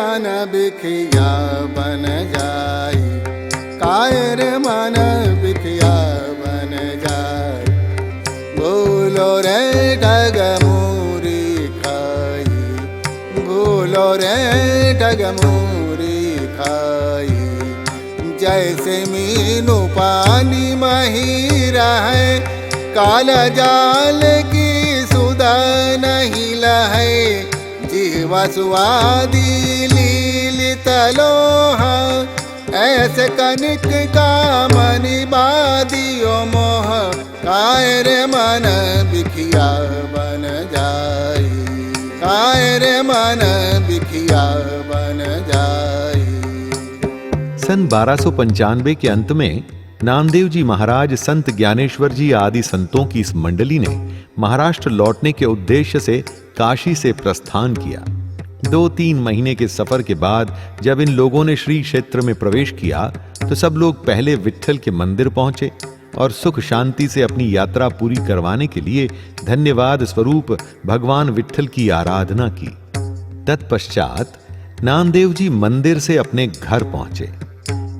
मन बिखिया बन जाई, कायर मन बिखिया बन जाई। बोलो रे डगमूरी खाई, बोलो रे डगमूरी खाई। जैसे मीनू पानी मही रहे, काला जाल की सुधा नहीं लहे। जीवा सुआदी लीलित लोहा, ऐसे कनिक का मनि बादियो मोह। कायर मन बिखिया बन जाई, कायर मन बिखिया बन जाई। सन 1295 के अंत में नामदेव जी महाराज, संत ज्ञानेश्वर जी आदि संतों की इस मंडली ने महाराष्ट्र लौटने के उद्देश्य से काशी से प्रस्थान किया। 2-3 महीने के सफर के बाद जब इन लोगों ने श्री क्षेत्र में प्रवेश किया तो सब लोग पहले विट्ठल के मंदिर पहुंचे और सुख शांति से अपनी यात्रा पूरी करवाने के लिए धन्यवाद स्वरूप भगवान विट्ठल की आराधना की। तत्पश्चात नामदेव जी मंदिर से अपने घर पहुंचे।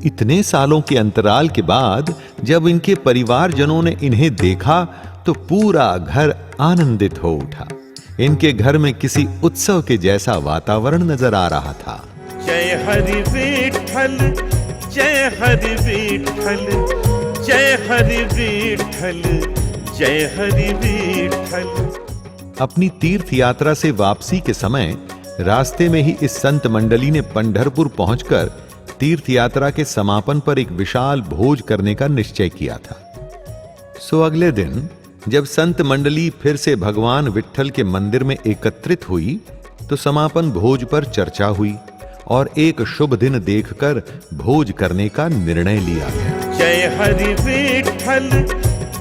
इतने सालों के अंतराल के बाद जब इनके परिवारजनों ने इन्हें देखा तो पूरा घर आनंदित हो उठा। इनके घर में किसी उत्सव के जैसा वातावरण नजर आ रहा था। जय हरि विठ्ठल, जय हरि विठ्ठल, जय हरि विठ्ठल, जय हरि विठ्ठल। अपनी तीर्थ यात्रा से वापसी के समय रास्ते में ही इस संत मंडली ने पंढरपुर पहुंचकर तीर्थ यात्रा के समापन पर एक विशाल भोज करने का निश्चय किया था। सो अगले दिन जब संत मंडली फिर से भगवान विट्ठल के मंदिर में एकत्रित हुई तो समापन भोज पर चर्चा हुई और एक शुभ दिन देखकर भोज करने का निर्णय लिया गया। जय हरि विठ्ठल,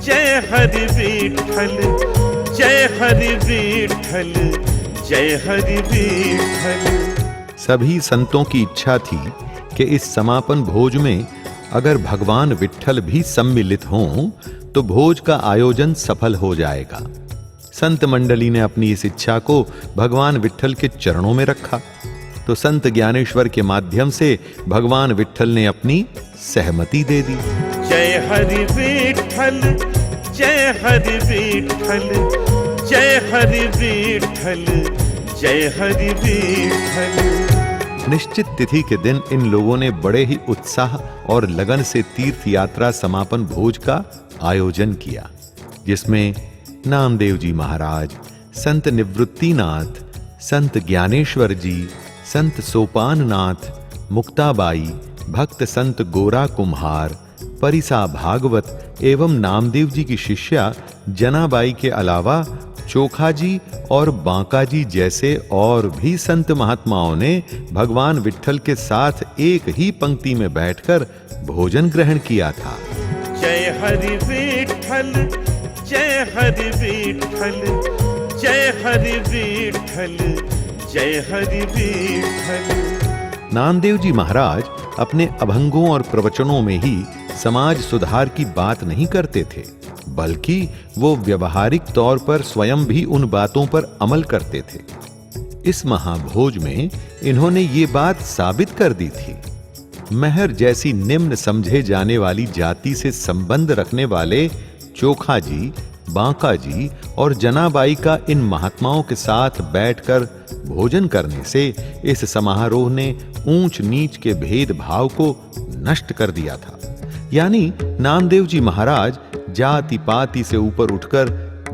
जय हरि विठ्ठल, जय हरि विठ्ठल, जय हरि विठ्ठल। सभी संतों की इच्छा थी कि इस समापन भोज में अगर भगवान विट्ठल भी सम्मिलित हों तो भोज का आयोजन सफल हो जाएगा। संत मंडली ने अपनी इस इच्छा को भगवान विट्ठल के चरणों में रखा तो संत ज्ञानेश्वर के माध्यम से भगवान विट्ठल ने अपनी सहमति दे दी। जय हरि विठ्ठल, जय हरि विठ्ठल, जय हरि विठ्ठल, जय हरि विठ्ठल। निश्चित तिथि के दिन इन लोगों ने बड़े ही उत्साह और लगन से तीर्थ यात्रा समापन भोज का आयोजन किया, जिसमें नामदेव जी महाराज, संत निवृत्तिनाथ, संत ज्ञानेश्वर जी, संत सोपाननाथ, मुक्ताबाई, भक्त संत गोरा कुम्हार, परिसा भागवत एवं नामदेव जी की शिष्या जनाबाई के अलावा चोखा जी और बांका जी जैसे और भी संत महात्माओं ने भगवान विट्ठल के साथ एक ही पंक्ति में बैठकर भोजन ग्रहण किया था। जय हरि विठ्ठल, जय हरि विठ्ठल, जय हरि विठ्ठल, जय हरि विठ्ठल। नामदेव जी महाराज अपने अभंगों और प्रवचनों में ही समाज सुधार की बात नहीं करते थे, बल्कि वो व्यवहारिक तौर पर स्वयं भी उन बातों पर अमल करते थे। इस महाभोज में इन्होंने ये बात साबित कर दी थी। महर जैसी निम्न समझे जाने वाली जाति से संबंध रखने वाले चोखा जी, बांका जी और जनाबाई का इन महात्माओं के साथ बैठकर भोजन करने से इस समारोह ने ऊंच नीच के भेदभाव को नष्ट कर दिया था। यानी नामदेव जी महाराज जाति पाति से ऊपर उठकर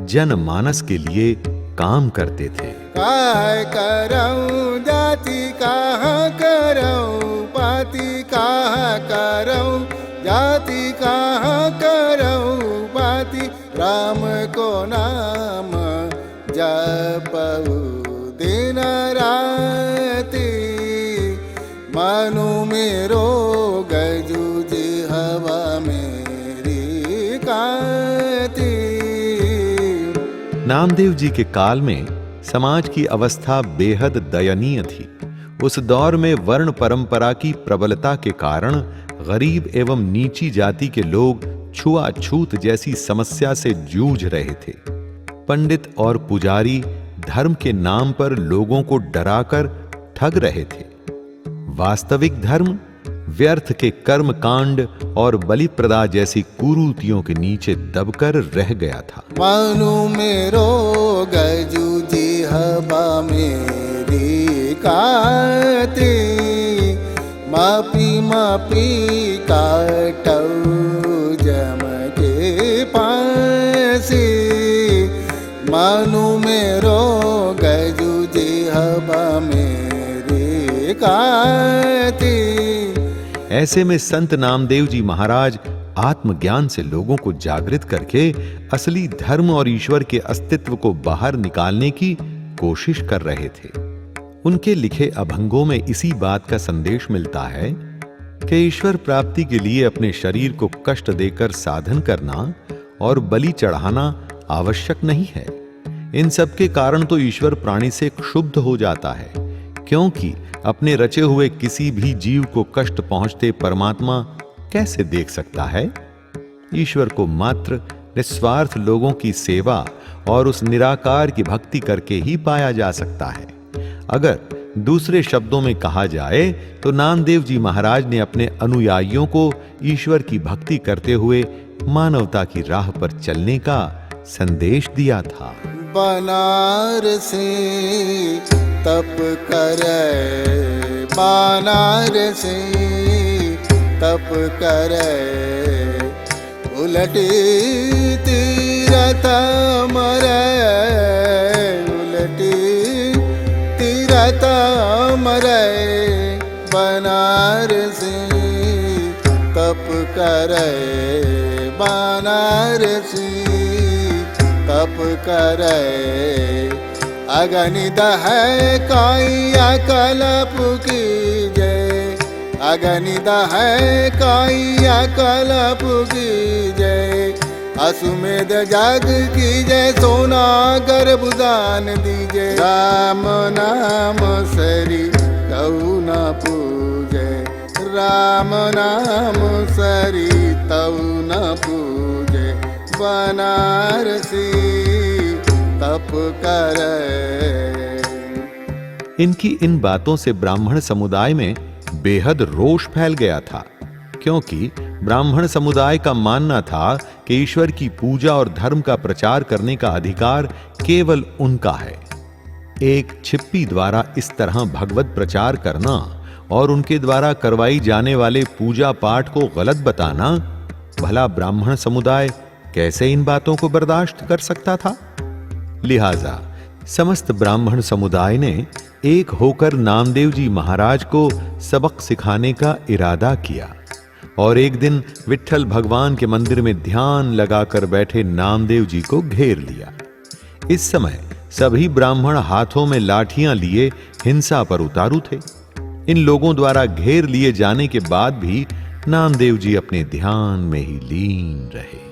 जनमानस के लिए काम करते थे। काय करऊं जाति कहाँ करऊं, पाति कहाँ करऊं, जाति कहाँ करऊं पाति। राम को नाम जपऊ दिन राति, मनु मेरो गजुजी हवा मेरी काती। नामदेव जी के काल में समाज की अवस्था बेहद दयनीय थी। उस दौर में वर्ण परंपरा की प्रबलता के कारण गरीब एवं नीची जाति के लोग छुआछूत जैसी समस्या से जूझ रहे थे। पंडित और पुजारी धर्म के नाम पर लोगों को डराकर ठग रहे थे। वास्तविक धर्म व्यर्थ के कर्म कांड और बलि प्रदा जैसी कुरीतियों के नीचे दबकर रह गया था। मनु मेरो गजुजी हवा मेरी काती, मापी काटौ जम के पासी। मनु मेरो गजुजी हवा मेरी काती। ऐसे में संत नामदेव जी महाराज आत्मज्ञान से लोगों को जागृत करके असली धर्म और ईश्वर के अस्तित्व को बाहर निकालने की कोशिश कर रहे थे। उनके लिखे अभंगों में इसी बात का संदेश मिलता है कि ईश्वर प्राप्ति के लिए अपने शरीर को कष्ट देकर साधन करना और बलि चढ़ाना आवश्यक नहीं है। इन सब के कारण तो ईश्वर प्राणी से क्षुब्ध हो जाता है, क्योंकि अपने रचे हुए किसी भी जीव को कष्ट पहुंचते परमात्मा कैसे देख सकता है। ईश्वर को मात्र निस्वार्थ लोगों की सेवा और उस निराकार की भक्ति करके ही पाया जा सकता है। अगर दूसरे शब्दों में कहा जाए तो नामदेव जी महाराज ने अपने अनुयायियों को ईश्वर की भक्ति करते हुए मानवता की राह पर चलने का संदेश दिया था। बनारसी तप करे, बनारसी तप करे, उलटी तीरथ मरे, उलटी तीरथ मरे। बनारसी तप करे, बनारसी तप करे। अगणित है काया कल्प की जय, अगणित है काया कल्प की जय। अश्वमेध जग की जय, सोना गर्भदान दीजे। राम नाम सरी तऊ न पूजे, राम नाम सरी तऊ न पूजे। बनारसी तप करे। इनकी इन बातों से ब्राह्मण समुदाय में बेहद रोष फैल गया था, क्योंकि ब्राह्मण समुदाय का मानना था कि ईश्वर की पूजा और धर्म का प्रचार करने का अधिकार केवल उनका है। एक छिप्पी द्वारा इस तरह भगवत प्रचार करना और उनके द्वारा करवाई जाने वाले पूजा पाठ को गलत बताना, भला ब्राह्मण समुदाय कैसे इन बातों को बर्दाश्त कर सकता था। लिहाजा समस्त ब्राह्मण समुदाय ने एक होकर नामदेव जी महाराज को सबक सिखाने का इरादा किया और एक दिन विट्ठल भगवान के मंदिर में ध्यान लगाकर बैठे नामदेव जी को घेर लिया। इस समय सभी ब्राह्मण हाथों में लाठियां लिए हिंसा पर उतारू थे। इन लोगों द्वारा घेर लिए जाने के बाद भी नामदेव जी अपने ध्यान में ही लीन रहे।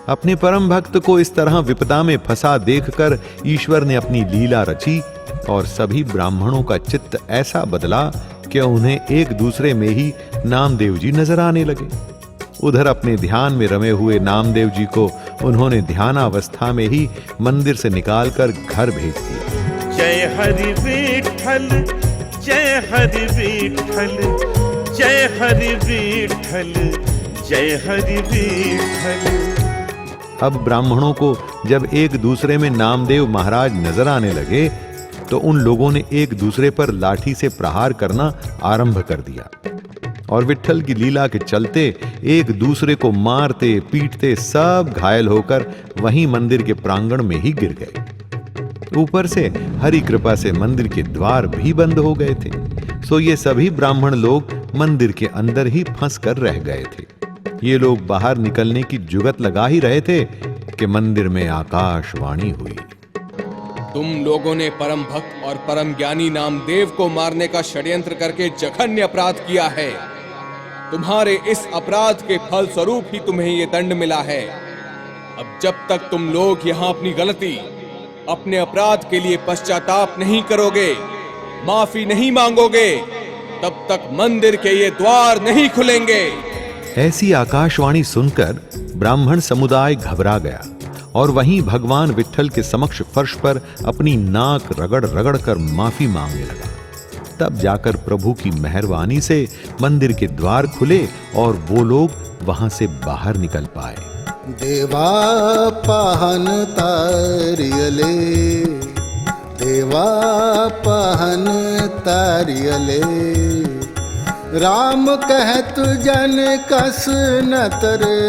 अपने परम भक्त को इस तरह विपदा में फंसा देखकर ईश्वर ने अपनी लीला रची और सभी ब्राह्मणों का चित्त ऐसा बदला कि उन्हें एक दूसरे में ही नामदेव जी नजर आने लगे। उधर अपने ध्यान में रमे हुए नामदेव जी को उन्होंने ध्यानावस्था में ही मंदिर से निकालकर घर भेज दिया। जय हरि विठ्ठल, जय हरि विठ्ठल, जय हरि विठ्ठल, जय हरि विठ्ठल। अब ब्राह्मणों को जब एक दूसरे में नामदेव महाराज नजर आने लगे तो उन लोगों ने एक दूसरे पर लाठी से प्रहार करना आरंभ कर दिया और विट्ठल की लीला के चलते एक दूसरे को मारते पीटते सब घायल होकर वहीं मंदिर के प्रांगण में ही गिर गए। ऊपर से हरि कृपा से मंदिर के द्वार भी बंद हो गए थे, सो ये सभी ब्राह्मण लोग मंदिर के अंदर ही फंस कर रह गए थे। ये लोग बाहर निकलने की जुगत लगा ही रहे थे कि मंदिर में आकाशवाणी हुई। तुम लोगों ने परम भक्त और परम ज्ञानी नामदेव को मारने का षड्यंत्र करके जघन्य अपराध किया है। तुम्हारे इस अपराध के फल स्वरूप ही तुम्हें ये दंड मिला है। अब जब तक तुम लोग यहाँ अपनी गलती, अपने अपराध के लिए पश्चाताप नहीं करोगे, माफी नहीं मांगोगे, तब तक मंदिर के ये द्वार नहीं खुलेंगे। ऐसी आकाशवाणी सुनकर ब्राह्मण समुदाय घबरा गया और वहीं भगवान विट्ठल के समक्ष फर्श पर अपनी नाक रगड़ रगड़ कर माफी मांगने लगा। तब जाकर प्रभु की मेहरबानी से मंदिर के द्वार खुले और वो लोग वहां से बाहर निकल पाए। देवा पहन तारियले, देवा पहन तारियले, राम कहत जन कस न तरे,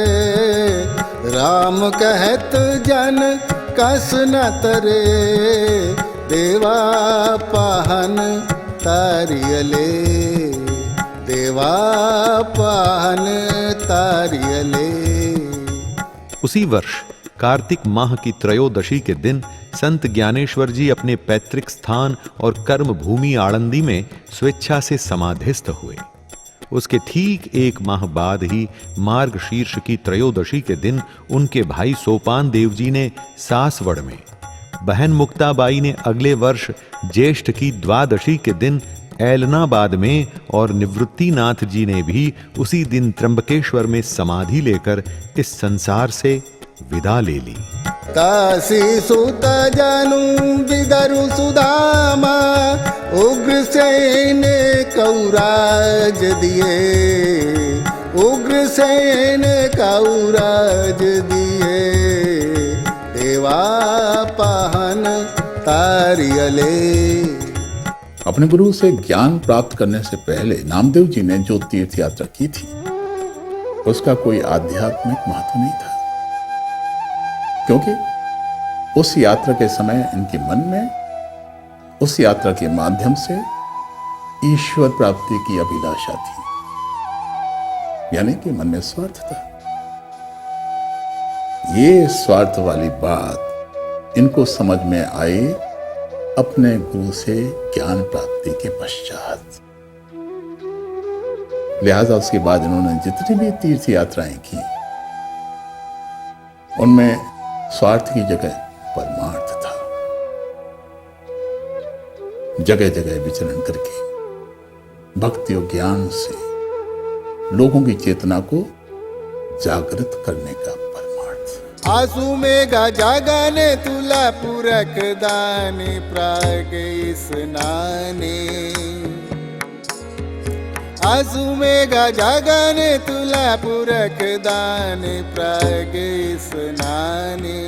राम कहत जन कस न तरे, देवा पहन तारियले, देवा पहन तारियले। उसी वर्ष कार्तिक माह की त्रयोदशी के दिन संत ज्ञानेश्वर जी अपने पैतृक स्थान और कर्म भूमि आळंदी में स्वेच्छा से समाधिस्थ हुए। उसके ठीक एक माह बाद ही मार्गशीर्ष की त्रयोदशी के दिन उनके भाई सोपान देव जी ने सासवड़ में, बहन मुक्ताबाई ने अगले वर्ष ज्येष्ठ की द्वादशी के दिन ऐलनाबाद में और निवृत्तिनाथ जी ने भी उसी दिन त्र्यंबकेश्वर में समाधि लेकर इस संसार से विदा ले ली। काशी सुत जनु विदरु सुदामा, उग्रसेन कौराज दिए, उग्रसेन कौराज दिए, देवा पहन तारियले। अपने गुरु से ज्ञान प्राप्त करने से पहले नामदेव जी ने जो तीर्थ यात्रा की थी उसका कोई आध्यात्मिक महत्व नहीं था, क्योंकि उस यात्रा के समय इनके मन में उस यात्रा के माध्यम से ईश्वर प्राप्ति की अभिलाषा थी, यानी कि मन में स्वार्थ था। ये स्वार्थ वाली बात इनको समझ में आई अपने गुरु से ज्ञान प्राप्ति के पश्चात। लिहाजा उसके बाद इन्होंने जितनी भी तीर्थ यात्राएं की उनमें स्वार्थ की जगह परमार्थ था। जगह जगह विचरण करके भक्ति और ज्ञान से लोगों की चेतना को जागृत करने का परमार्थ। आसु मेघा जागने तुला पुरख दाने प्राग स्नाने, आसु मेघा जागने तुला पुरख दाने प्राग स्नाने,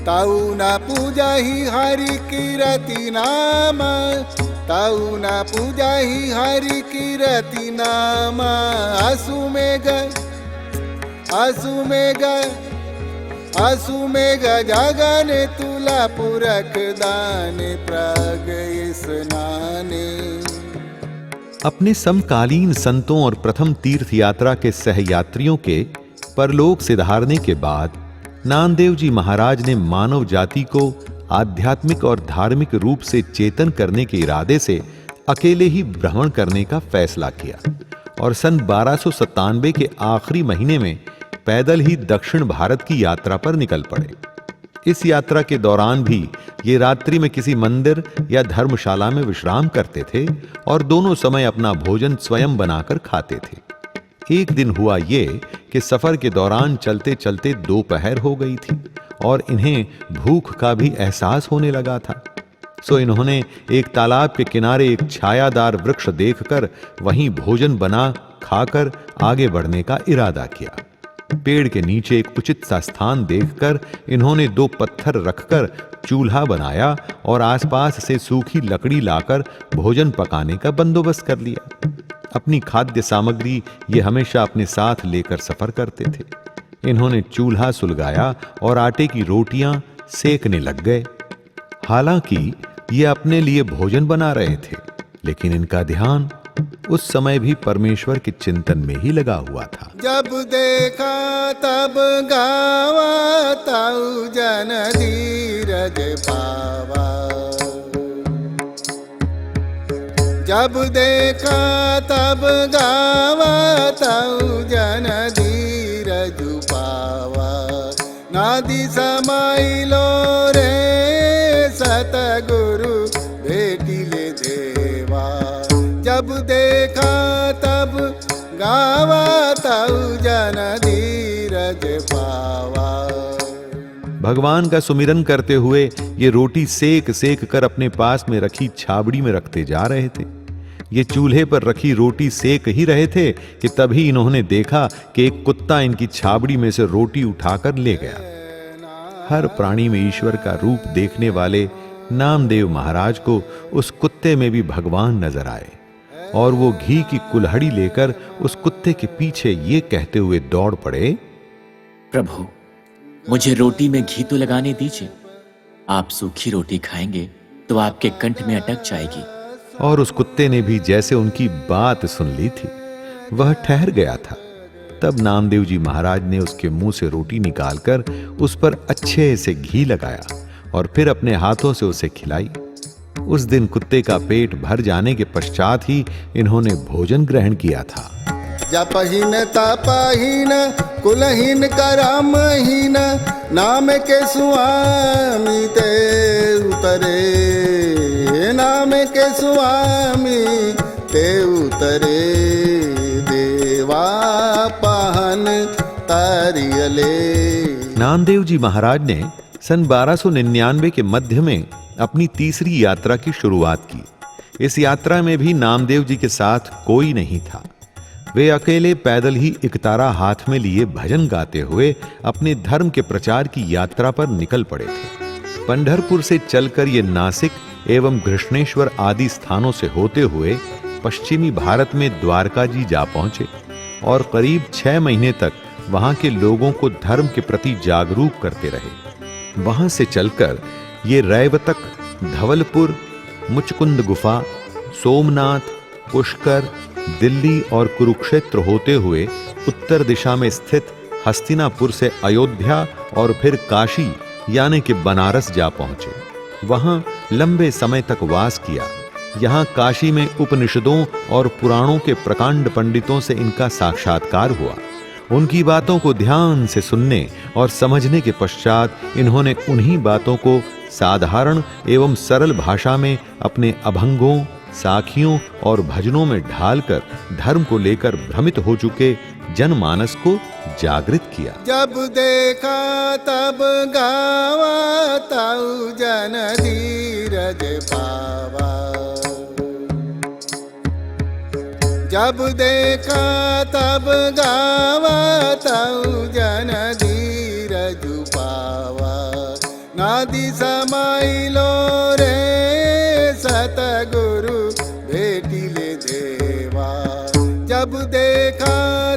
ताऊ ना पूजा ही हरि कीरति नाम, ताऊ ना पूजा ही हरि कीरति नाम, आसु मेघा, आसु मेघा, आसु मेघा जागने तुला पुरख दाने प्राग स्नाने। अपने समकालीन संतों और प्रथम तीर्थ यात्रा के सहयात्रियों के परलोक सिधारने के बाद नामदेव जी महाराज ने मानव जाति को आध्यात्मिक और धार्मिक रूप से चेतन करने के इरादे से अकेले ही भ्रमण करने का फैसला किया और सन 1297 के आखिरी महीने में पैदल ही दक्षिण भारत की यात्रा पर निकल पड़े। इस यात्रा के दौरान भी ये रात्रि में किसी मंदिर या धर्मशाला में विश्राम करते थे और दोनों समय अपना भोजन स्वयं बनाकर खाते थे। एक दिन हुआ ये कि सफर के दौरान चलते चलते दोपहर हो गई थी और इन्हें भूख का भी एहसास होने लगा था। सो इन्होंने एक तालाब के किनारे एक छायादार वृक्ष देखकर वहीं भोजन बना खाकर आगे बढ़ने का इरादा किया। पेड़ के नीचे एक उचित सा स्थान देखकर इन्होंने 2 पत्थर रखकर चूल्हा बनाया और आसपास से सूखी लकड़ी लाकर भोजन पकाने का बंदोबस्त कर लिया। अपनी खाद्य सामग्री ये हमेशा अपने साथ लेकर सफर करते थे। इन्होंने चूल्हा सुलगाया और आटे की रोटियां सेकने लग गए। हालांकि ये अपने लिए भोजन बना रहे थे, लेकिन इनका ध्यान उस समय भी परमेश्वर के चिंतन में ही लगा हुआ था। जब देखा तब गावा, ताऊ जन धीरज पावा, जब देखा तब गावा, ताऊ जन धीरज पावा, नादी समाइलो रे सतगुरु भेटिले दे तब गावा तऊ जन धीरज पावा। भगवान का सुमिरन करते हुए ये रोटी सेक सेक कर अपने पास में रखी छाबड़ी में रखते जा रहे थे। ये चूल्हे पर रखी रोटी सेक ही रहे थे कि तभी इन्होंने देखा कि एक कुत्ता इनकी छाबड़ी में से रोटी उठाकर ले गया। हर प्राणी में ईश्वर का रूप देखने वाले नामदेव महाराज को उस कुत्ते में भी भगवान नजर आए और वो घी की कुल्हड़ी लेकर उस कुत्ते के पीछे ये कहते हुए दौड़ पड़े, प्रभु मुझे रोटी में घी तो लगाने दीजिए, आप सूखी रोटी खाएंगे तो आपके कंठ में अटक जाएगी। और उस कुत्ते ने भी जैसे उनकी बात सुन ली थी, वह ठहर गया था। तब नामदेव जी महाराज ने उसके मुंह से रोटी निकालकर उस पर अच्छे से घी लगाया और फिर अपने हाथों से उसे खिलाई। उस दिन कुत्ते का पेट भर जाने के पश्चात ही इन्होंने भोजन ग्रहण किया था। जपहीन तपहीन कुलहीन करमहीन नाम के स्वामी ते उतरे, नाम के स्वामी ते उतरे, देवा पहन तारियले। नामदेव जी महाराज ने सन 1299 के मध्य में अपनी तीसरी यात्रा की शुरुआत की। इस यात्रा में भी नामदेव जी के साथ कोई नहीं था। वे अकेले पैदल ही इकतारा हाथ में लिए भजन गाते हुए अपने धर्म के प्रचार की यात्रा पर निकल पड़े थे। पंढरपुर से चलकर ये नासिक एवं घृष्णेश्वर आदि स्थानों से होते हुए पश्चिमी भारत में द्वारका जी जा पहुंचे और करीब 6 महीने तक वहां के लोगों को धर्म के प्रति जागरूक करते रहे। वहां से चलकर ये रैवतक, धवलपुर, मुचकुंद गुफा, सोमनाथ, पुष्कर, दिल्ली और कुरुक्षेत्र होते हुए उत्तर दिशा में स्थित हस्तिनापुर से अयोध्या और फिर काशी यानी कि बनारस जा पहुंचे। वहां लंबे समय तक वास किया। यहाँ काशी में उपनिषदों और पुराणों के प्रकांड पंडितों से इनका साक्षात्कार हुआ। उनकी बातों को ध्यान से सुनने और समझने के पश्चात इन्होंने उन्हीं बातों को साधारण एवं सरल भाषा में अपने अभंगों, साखियों और भजनों में ढालकर धर्म को लेकर भ्रमित हो चुके जनमानस को जागृत किया। जब देखा तब गावा तऊ जन धीरज पावा। जब देखा तब गावा तऊ जन धीरज पावा। नादी समाइलो रे सतगुरु भेटिले देवा। जब देखा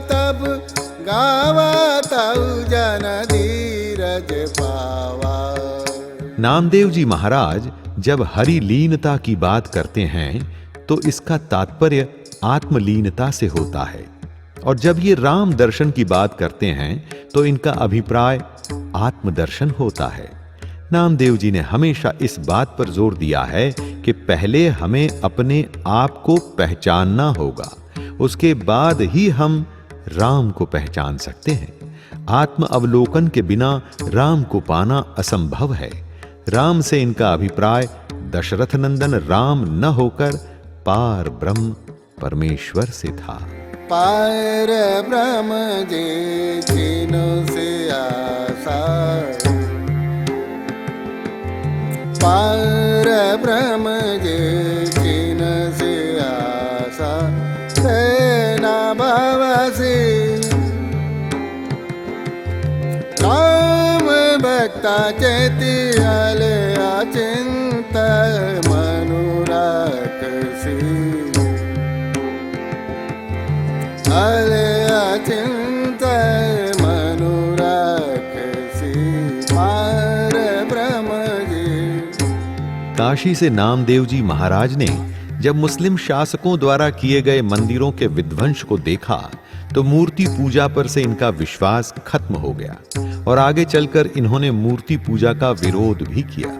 तब गावा तऊ जन धीरज पावा। नामदेव जी महाराज जब हरि लीनता की बात करते हैं तो इसका तात्पर्य आत्मलीनता से होता है, और जब ये राम दर्शन की बात करते हैं तो इनका अभिप्राय आत्मदर्शन होता है। नामदेव जी ने हमेशा इस बात पर जोर दिया है कि पहले हमें अपने आप को पहचानना होगा, उसके बाद ही हम राम को पहचान सकते हैं। आत्म अवलोकन के बिना राम को पाना असंभव है। राम से इनका अभिप्राय दशरथ नंदन राम न होकर पार ब्रह्म परमेश्वर से था। पार ब्रह्म जे चिन्ह से आशा। पार ब्रह्म जे चिन्ह से आशा। तेना भवसी राम भक्ता चेती अले अचिंत मनुराकसी। अले अचिंत मनुराकसी। पार ब्रह्म जी। काशी से नामदेव जी महाराज ने जब मुस्लिम शासकों द्वारा किए गए मंदिरों के विध्वंस को देखा तो मूर्ति पूजा पर से इनका विश्वास खत्म हो गया और आगे चलकर इन्होंने मूर्ति पूजा का विरोध भी किया।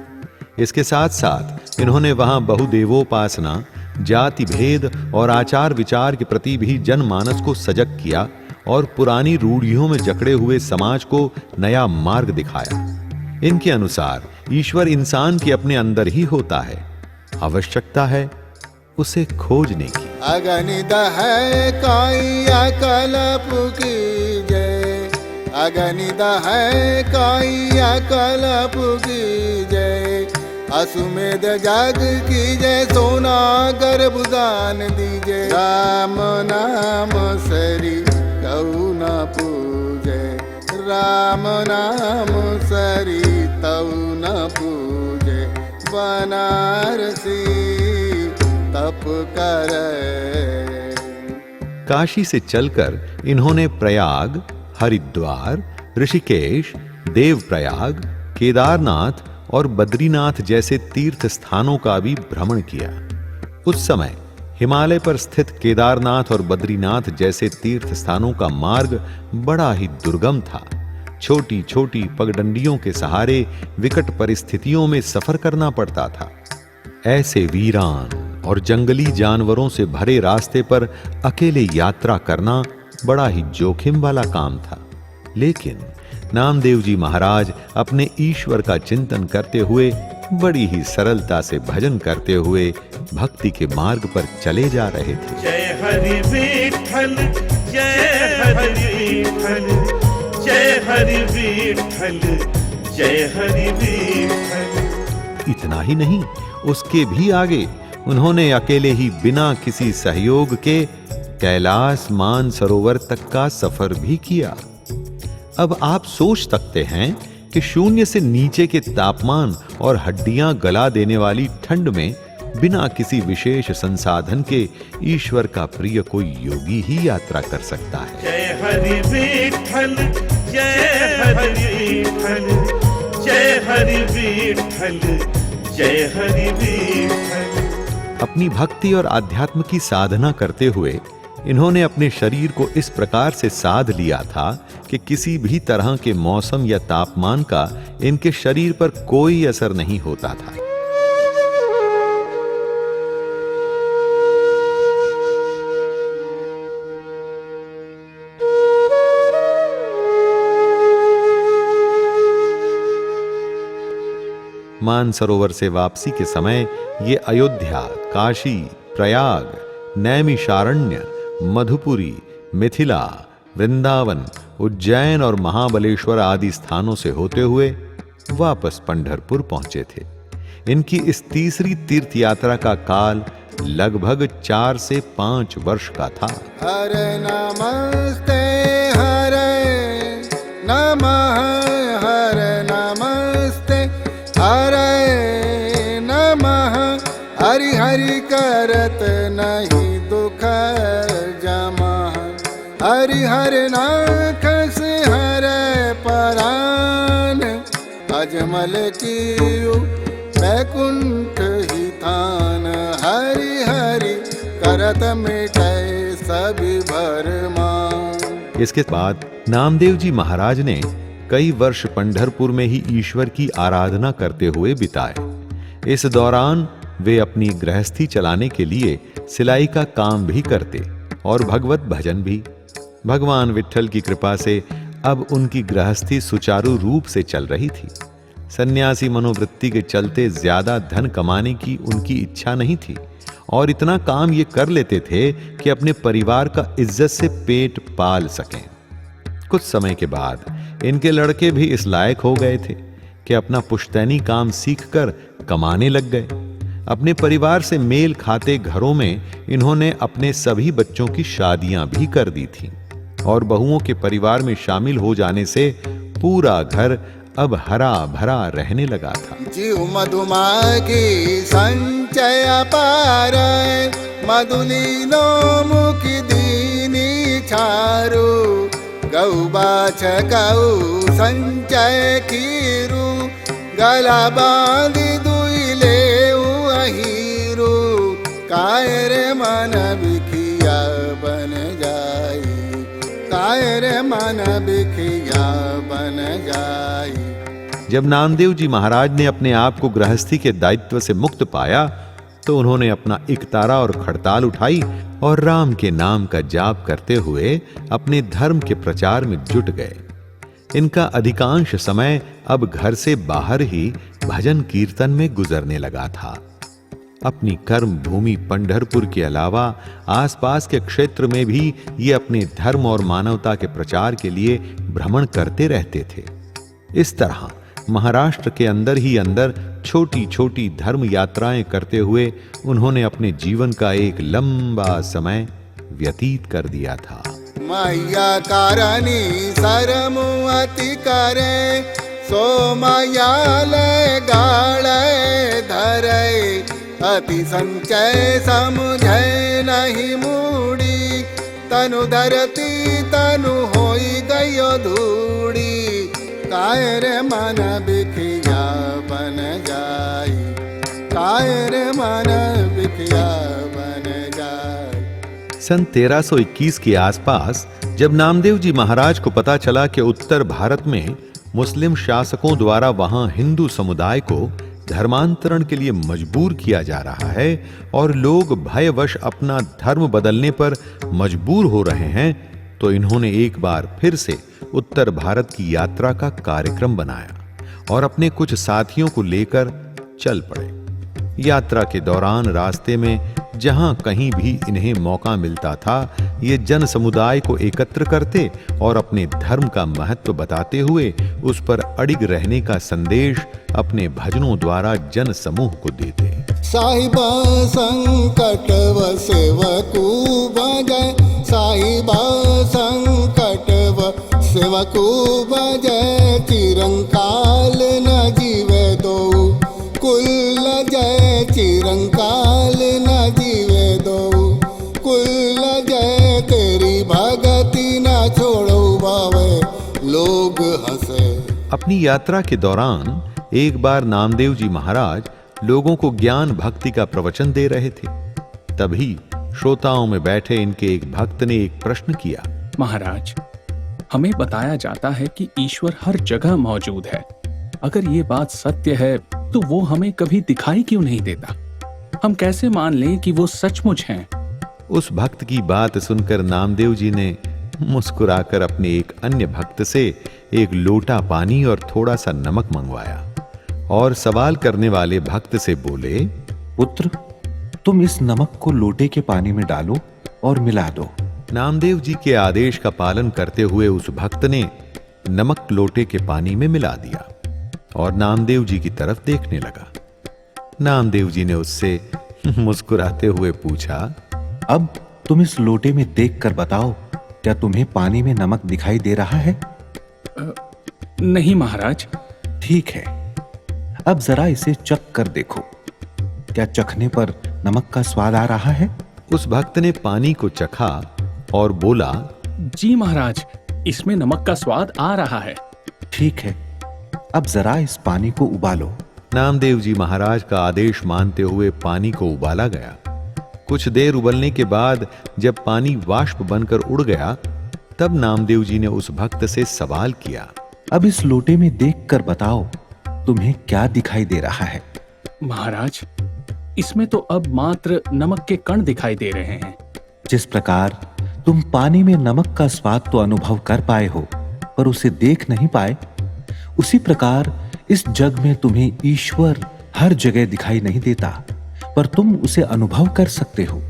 इसके साथ साथ इन्होंने वहां बहुदेवोपासना, जाति भेद और आचार विचार के प्रति भी जनमानस को सजग किया और पुरानी रूढ़ियों में जकड़े हुए समाज को नया मार्ग दिखाया। इनके अनुसार ईश्वर इंसान के अपने अंदर ही होता है, आवश्यकता है उसे खोजने की। अगणित है काया कल्प की जय, अगणित है काया कल्प की जय, अश्वमेध जग की जय, सोना गर्भदान दीजय, राम नाम सरी तऊ न पूजय, राम नाम सरी तऊ न पूजय, बनारसी तप कर। काशी से चलकर इन्होंने प्रयाग, हरिद्वार, ऋषिकेश, देवप्रयाग, केदारनाथ और बद्रीनाथ जैसे तीर्थ स्थानों का भी भ्रमण किया। उस समय हिमालय पर स्थित केदारनाथ और बद्रीनाथ जैसे तीर्थ स्थानों का मार्ग बड़ा ही दुर्गम था। छोटी छोटी पगडंडियों के सहारे विकट परिस्थितियों में सफर करना पड़ता था। ऐसे वीरान और जंगली जानवरों से भरे रास्ते पर अकेले यात्रा करना बड़ा ही जोखिम वाला काम था। लेकिन नामदेव जी महाराज अपने ईश्वर का चिंतन करते हुए बड़ी ही सरलता से भजन करते हुए भक्ति के मार्ग पर चले जा रहे थे। जय हरि विठ्ठल, जय हरि विठ्ठल, जय हरि विठ्ठल, जय हरि विठ्ठल। इतना ही नहीं, उसके भी आगे उन्होंने अकेले ही बिना किसी सहयोग के कैलाश मानसरोवर तक का सफर भी किया। अब आप सोच सकते हैं कि शून्य से नीचे के तापमान और हड्डियां गला देने वाली ठंड में बिना किसी विशेष संसाधन के ईश्वर का प्रिय कोई योगी ही यात्रा कर सकता है। जय हरि विठ्ठल, जय हरि विठ्ठल, जय हरि विठ्ठल, जय हरि विठ्ठल। अपनी भक्ति और आध्यात्म की साधना करते हुए इन्होंने अपने शरीर को इस प्रकार से साध लिया था कि किसी भी तरह के मौसम या तापमान का इनके शरीर पर कोई असर नहीं होता था। मानसरोवर से वापसी के समय ये अयोध्या, काशी, प्रयाग, नैमिषारण्य, मधुपुरी, मिथिला, वृंदावन, उज्जैन और महाबलेश्वर आदि स्थानों से होते हुए वापस पंढरपुर पहुंचे थे। इनकी इस तीसरी तीर्थ यात्रा का काल लगभग 4 से 5 वर्ष का था। हरे नमस्ते हरे नमः, हरे नमस्ते हरे नमः, हरि हरि करत नहीं दुख जमा, हरि हरि नाथ से हरे परान, अजमल कियो वैकुंठ ही थान, हरि हरि करत मिटे सभी भरमान। इसके बाद नामदेव जी महाराज ने कई वर्ष पंढरपुर में ही ईश्वर की आराधना करते हुए बिताए। इस दौरान वे अपनी गृहस्थी चलाने के लिए सिलाई का काम भी करते और भगवत भजन भी। भगवान विठ्ठल की कृपा से अब उनकी गृहस्थी सुचारू रूप से चल रही थी। सन्यासी मनोवृत्ति के चलते ज्यादा धन कमाने की उनकी इच्छा नहीं थी और इतना काम ये कर लेते थे कि अपने परिवार का इज्जत से पेट पाल सकें। कुछ समय के बाद इनके लड़के भी इस लायक हो गए थे कि अपना पुश्तैनी काम सीखकर कमाने लग गए। अपने परिवार से मेल खाते घरों में इन्होंने अपने सभी बच्चों की शादियां भी कर दी थीं और बहुओं के परिवार में शामिल हो जाने से पूरा घर अब हरा भरा रहने लगा था। जीव मधुमाखी संचय अपार, मधुलीनो मुखी दीनी छारू, गौ बाछ गौ संचय खीरू, गला बांधी दुई ले अहीरू, कायर मन बिखिया बन जाई, कायर मन बिखिया बन जाई। जब नामदेव जी महाराज ने अपने आप को गृहस्थी के दायित्व से मुक्त पाया तो उन्होंने अपना इकतारा और खड़ताल उठाई और राम के नाम का जाप करते हुए अपने धर्म के प्रचार में जुट गए। इनका अधिकांश समय अब घर से बाहर ही भजन कीर्तन में गुजरने लगा था। अपनी कर्म भूमि पंढरपुर के अलावा आसपास के क्षेत्र में भी ये अपने धर्म और मानवता के प्रचार के लिए भ्रमण करते रहते थे। इस तरह महाराष्ट्र के अंदर ही अंदर छोटी छोटी धर्म यात्राएं करते हुए उन्होंने अपने जीवन का एक लंबा समय व्यतीत कर दिया था। मैया कारणी सरमु अति करे, सो मायालय गाड़े धरे, अति संचय समझे नहीं मूड़ी, तनु धरती तनु होई गयो धूड़ी, कायर मन बिखिया बन जाई, कायर मन बिखिया बन जाई। सन 1321 के आसपास जब नामदेव जी महाराज को पता चला कि उत्तर भारत में मुस्लिम शासकों द्वारा वहां हिंदू समुदाय को धर्मांतरण के लिए मजबूर किया जा रहा है और लोग भयवश अपना धर्म बदलने पर मजबूर हो रहे हैं, तो इन्होंने एक बार फिर से उत्तर भारत की यात्रा का कार्यक्रम बनाया और अपने कुछ साथियों को लेकर चल पड़े। यात्रा के दौरान रास्ते में जहां कहीं भी इन्हें मौका मिलता था, ये जन समुदाय को एकत्र करते और अपने धर्म का महत्व बताते हुए उस पर अडिग रहने का संदेश अपने भजनों द्वारा जन समूह को देते। साहिबा संकट व सेवकू बजय, साहिबा संकट व सेवकू बजय, चिरंकाल न जीवे दो कुल जय, चिरंकाल न जीवे दो कुल जय, तेरी भगति न छोड़ो बावे लोग हंसे। अपनी यात्रा के दौरान एक बार नामदेव जी महाराज लोगों को ज्ञान भक्ति का प्रवचन दे रहे थे। तभी श्रोताओं में बैठे इनके एक भक्त ने एक प्रश्न किया। महाराज, हमें बताया जाता है कि ईश्वर हर जगह मौजूद है। अगर ये बात सत्य है तो वो हमें कभी दिखाई क्यों नहीं देता? हम कैसे मान लें कि वो सचमुच हैं? उस भक्त की बात सुनकर नामदेव जी ने मुस्कुराकर अपने एक अन्य भक्त से एक लोटा पानी और थोड़ा सा नमक मंगवाया और सवाल करने वाले भक्त से बोले, पुत्र, तुम इस नमक को लोटे के पानी में डालो और मिला दो। नामदेव जी के आदेश का पालन करते हुए उस भक्त ने नमक लोटे के पानी में मिला दिया और नामदेव जी की तरफ देखने लगा। नामदेव जी ने उससे मुस्कुराते हुए पूछा, अब तुम इस लोटे में देखकर बताओ, क्या तुम्हें पानी में नमक दिखाई दे रहा है? नहीं महाराज। ठीक है, अब जरा इसे चख कर देखो, क्या चखने पर नमक का स्वाद आ रहा है? उस भक्त ने पानी को चखा और बोला, जी महाराज, इसमें नमक का स्वाद आ रहा है। ठीक है, अब जरा इस पानी को उबालो। नामदेव जी महाराज का आदेश मानते हुए पानी को उबाला गया। कुछ देर उबलने के बाद जब पानी वाष्प बनकर उड़ गया, तब नामदेव जी ने उस भक्त से सवाल किया, अब इस लोटे में देखकर बताओ, तुम्हें क्या दिखाई दे रहा है? महाराज, इसमें तो अब मात्र नमक के कण दिखाई दे रहे हैं। जिस प्रकार तुम पानी में नमक का स्वाद तो अनुभव कर पाए हो पर उसे देख नहीं पाए, उसी प्रकार इस जग में तुम्हें ईश्वर हर जगह दिखाई नहीं देता, पर तुम उसे अनुभव कर सकते हो।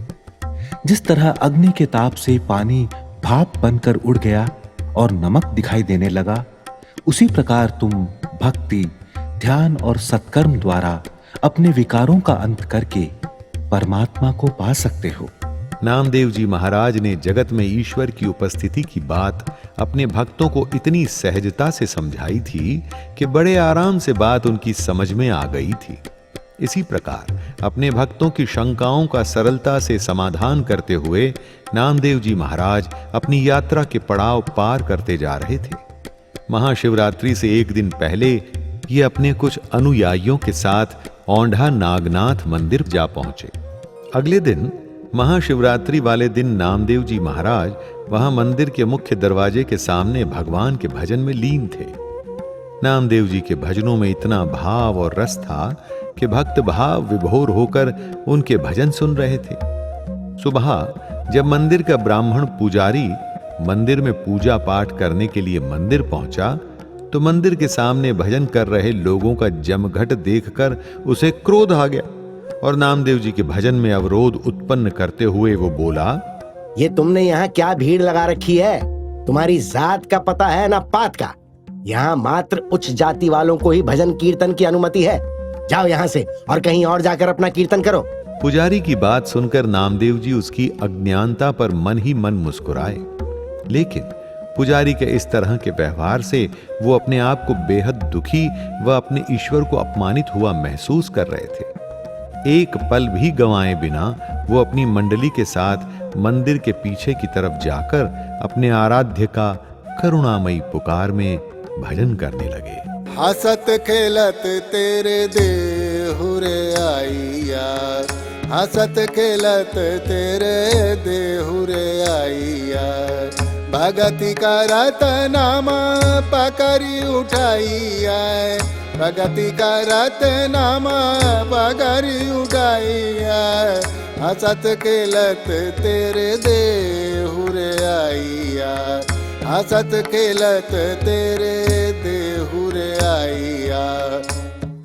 जिस तरह अग्नि के ताप से पानी भाप बनकर उड़ गया और नमक दिखाई देने लगा, उसी प्रकार तुम भक्ति, ध्यान और सत्कर्म द्वारा अपने विकारों का अंत करके परमात्मा को पा सकते हो। नामदेव जी महाराज ने जगत में ईश्वर की उपस्थिति की बात अपने भक्तों को इतनी सहजता से समझाई थी कि बड़े आराम से बात उनकी समझ में आ गई थी। इसी प्रकार अपने भक्तों की शंकाओं का सरलता से समाधान करते हुए नामदेव जी महाराज अपनी यात्रा के पड़ाव पार करते जा रहे थे। महाशिवरात्रि से एक दिन पहले ये अपने कुछ अनुयायियों के साथ औंढा नागनाथ मंदिर जा पहुंचे। अगले दिन महाशिवरात्रि वाले दिन नामदेव जी महाराज वहां मंदिर के मुख्य दरवाजे के सामने भगवान के भजन में लीन थे। नामदेव जी के भजनों में इतना भाव और रस था कि भक्त भाव विभोर होकर उनके भजन सुन रहे थे। सुबह जब मंदिर का ब्राह्मण पुजारी मंदिर में पूजा पाठ करने के लिए मंदिर पहुंचा, तो मंदिर के सामने भजन कर रहे लोगों का जमघट देखकर उसे क्रोध आ गया और नामदेव जी के भजन में अवरोध उत्पन्न करते हुए वो बोला, ये तुमने यहाँ क्या भीड़ लगा रखी है? तुम्हारी जात का पता है ना पात का। यहाँ मात्र उच्च जाति वालों को ही भजन कीर्तन की अनुमति है। जाओ यहाँ से और कहीं और जाकर अपना कीर्तन करो। पुजारी की बात सुनकर नामदेव जी उसकी अज्ञानता पर मन ही मन मुस्कुराए, लेकिन पुजारी के इस तरह के व्यवहार से वो अपने आप को बेहद दुखी व अपने ईश्वर को अपमानित हुआ महसूस कर रहे थे। एक पल भी गंवाए बिना वो अपनी मंडली के साथ मंदिर के पीछे की तरफ जाकर अपने आराध्य का करुणामयी पुकार में भजन करने लगे। हसत खेलत तेरे देहुरे आईया, हसत खेलत तेरे देहुरे आईया, भगति करत नामा पकड़ी उठाईया, भगति करत नामा पकड़ी उठाईया, हसत खेलत तेरे देहुरे आईया, हसत खेलत तेरे देहुरे आईया।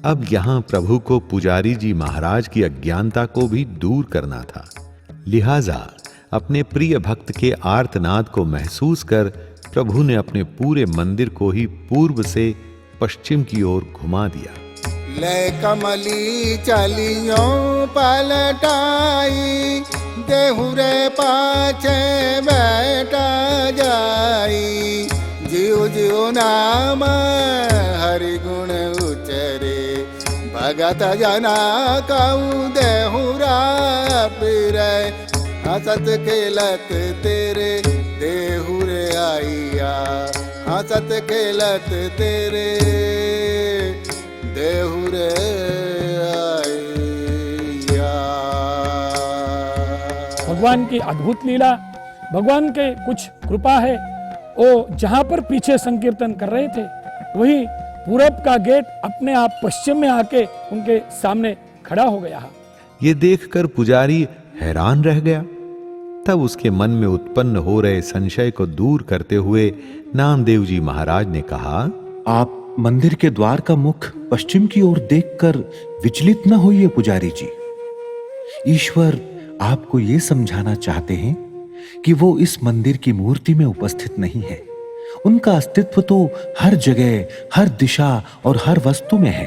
अब यहाँ प्रभु को पुजारी जी महाराज की अज्ञानता को भी दूर करना था, लिहाजा अपने प्रिय भक्त के आर्तनाद को महसूस कर प्रभु ने अपने पूरे मंदिर को ही पूर्व से पश्चिम की ओर घुमा दिया। ले कमली चलियों पलटाई, देहुरे पाछे बैठा जाई, जियो जियो नाम हरि गुण उचरे, भगत जना कऊ देहुरा पिरै, हसत खेलत तेरे देहुरे आईया, हसत खेलत तेरे देहुरे आईया। भगवान की अद्भुत लीला, भगवान के कुछ कृपा है। वो जहाँ पर पीछे संकीर्तन कर रहे थे वही पूरब का गेट अपने आप पश्चिम में आके उनके सामने खड़ा हो गया। ये देखकर पुजारी हैरान रह गया। तब उसके मन में उत्पन्न हो रहे संशय को दूर करते हुए नामदेव जी महाराज ने कहा, आप मंदिर के द्वार का मुख पश्चिम की ओर देखकर विचलित न होइए पुजारी जी। ईश्वर आपको ये समझाना चाहते हैं कि वो इस मंदिर की मूर्ति में उपस्थित नहीं है। उनका अस्तित्व तो हर जगह, हर दिशा और हर वस्तु में है।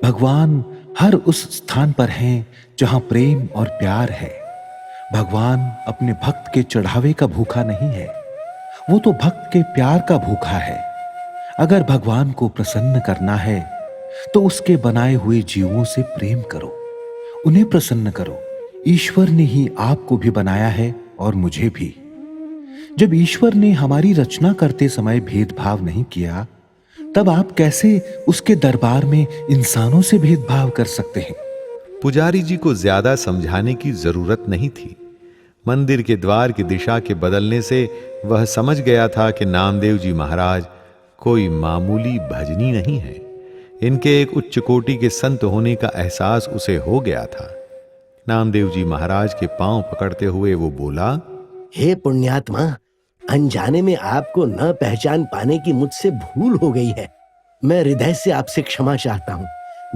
भगवान हर उस स्थान पर हैं जहां प्रेम और प्यार है। भगवान अपने भक्त के चढ़ावे का भूखा नहीं है, वो तो भक्त के प्यार का भूखा है। अगर भगवान को प्रसन्न करना है तो उसके बनाए हुए जीवों से प्रेम करो, उन्हें प्रसन्न करो। ईश्वर ने ही आपको भी बनाया है और मुझे भी। जब ईश्वर ने हमारी रचना करते समय भेदभाव नहीं किया, तब आप कैसे उसके दरबार में इंसानों से भेदभाव कर सकते हैं? पुजारी जी को ज्यादा समझाने की जरूरत नहीं थी। मंदिर के द्वार की दिशा के बदलने से वह समझ गया था कि नामदेव जी महाराज कोई मामूली भजनी नहीं है। इनके एक उच्च कोटि के संत होने का एहसास उसे हो गया था। नामदेव जी महाराज के पांव पकड़ते हुए वो बोला, हे पुण्यात्मा, अनजाने में आपको न पहचान पाने की मुझसे भूल हो गई है। मैं हृदय से आपसे क्षमा चाहता हूँ।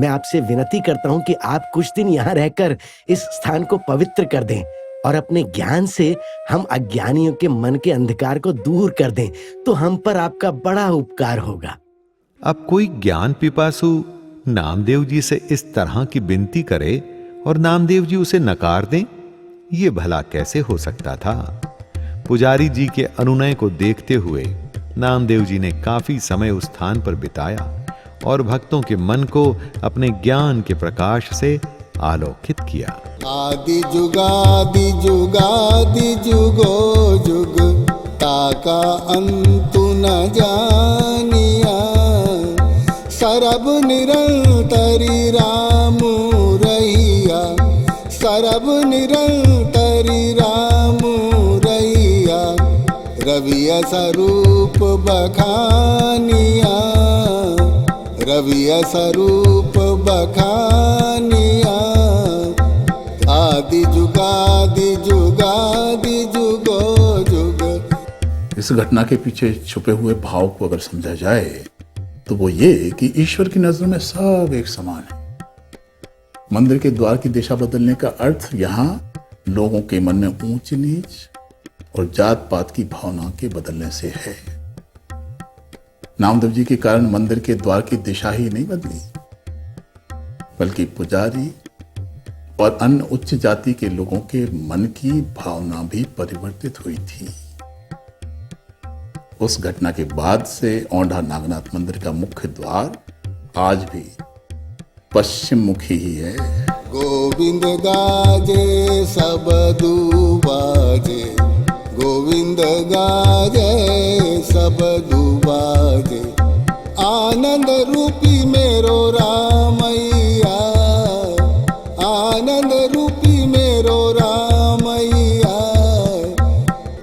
मैं आपसे विनती करता हूँ कि आप कुछ दिन यहाँ रहकर इस स्थान को पवित्र कर दें और अपने ज्ञान से हम अज्ञानियों के मन के अंधकार को दूर कर दें, तो हम पर आपका बड़ा उपकार होगा। अब कोई ज्ञान पिपासु नामदेव जी से इस तरह की विनती करे और नामदेव जी उसे नकार दें, ये भला कैसे हो सकता था? पुजारी जी के अनुनय को देखते हुए नामदेव जी ने काफी समय उस स्थान पर बिताया और भक्तों के मन को अपने ज्ञान के प्रकाश से आलोकित किया। आदि जुगादि जुगादि जुगो जुग, ताका अंतु न जानिया, सरब निरंतरी राम रहिया, सरब निरंतरी राम रहिया, रविय स्वरूप बखानिया, रविय स्वरूप बखानिया, आदि जुगादि जुगादि जुगो जुग। इस घटना के पीछे छुपे हुए भाव को अगर समझा जाए तो वो ये कि ईश्वर की नजर में सब एक समान है। मंदिर के द्वार की दिशा बदलने का अर्थ यहाँ लोगों के मन में ऊंच नीच और जात पात की भावना के बदलने से है। नामदेव जी के कारण मंदिर के द्वार की दिशा ही नहीं बदली, बल्कि पुजारी और अन्य उच्च जाति के लोगों के मन की भावना भी परिवर्तित हुई थी। उस घटना के बाद से औंढा नागनाथ मंदिर का मुख्य द्वार आज भी पश्चिम मुखी ही है। गोविंद गाजे सब दुबाजे, गोविंद गाजे सब दुबाजे, आनंद रूपी मेरो रामैया, आनंद रूपी मेरो रामैया,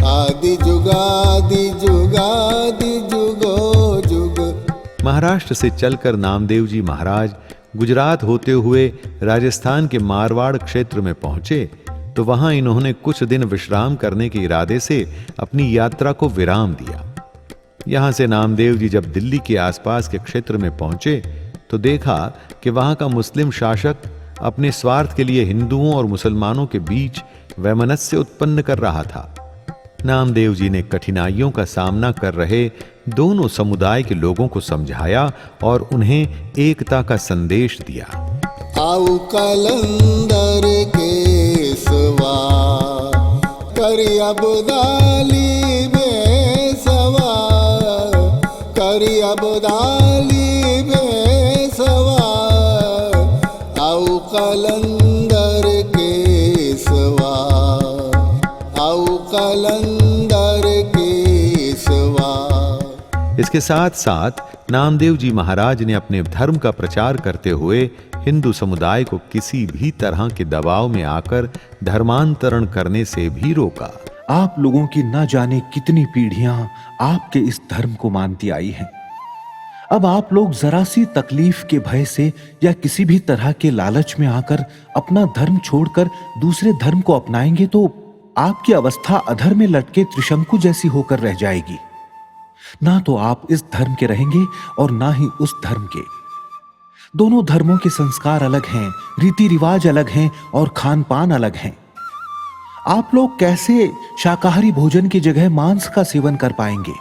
आदि जुगादि जुगादि जुगो जुग। महाराष्ट्र से चलकर नामदेव जी महाराज गुजरात होते हुए राजस्थान के मारवाड़ क्षेत्र में पहुंचे तो वहां इन्होंने कुछ दिन विश्राम करने के इरादे से अपनी यात्रा को विराम दिया। यहां से नामदेव जी जब दिल्ली के आसपास के क्षेत्र में पहुंचे तो देखा कि वहां का मुस्लिम शासक अपने स्वार्थ के लिए हिंदुओं और मुसलमानों के बीच वैमनस्य उत्पन्न कर रहा था। नामदेव जी ने कठिनाइयों का सामना कर रहे दोनों समुदाय के लोगों को समझाया और उन्हें एकता का संदेश दिया। आउ कलंदर के सवा करिया बुदाली बेसवा, करिया बुदाली बेसवा, आउ कलंदर के सवा, आउ कलंदर के सवा। इसके साथ साथ नामदेव जी महाराज ने अपने धर्म का प्रचार करते हुए हिंदू समुदाय को किसी भी तरह के दबाव में आकर धर्मांतरण करने से भी रोका। आप लोगों की न जाने कितनी पीढ़ियां आपके इस धर्म को मानती आई हैं। अब आप लोग जरा सी तकलीफ के भय से या किसी भी तरह के लालच में आकर अपना धर्म छोड़कर दूसरे धर्म को अपनाएंगे तो आपकी अवस्था अधर में लटके त्रिशंकु जैसी होकर रह जाएगी। ना तो आप इस धर्म के रहेंगे और ना ही उस धर्म के। दोनों धर्मों के संस्कार अलग हैं, रीति रिवाज अलग हैं और खान पान अलग हैं। आप लोग कैसे शाकाहारी भोजन की जगह मांस का सेवन कर पाएंगे?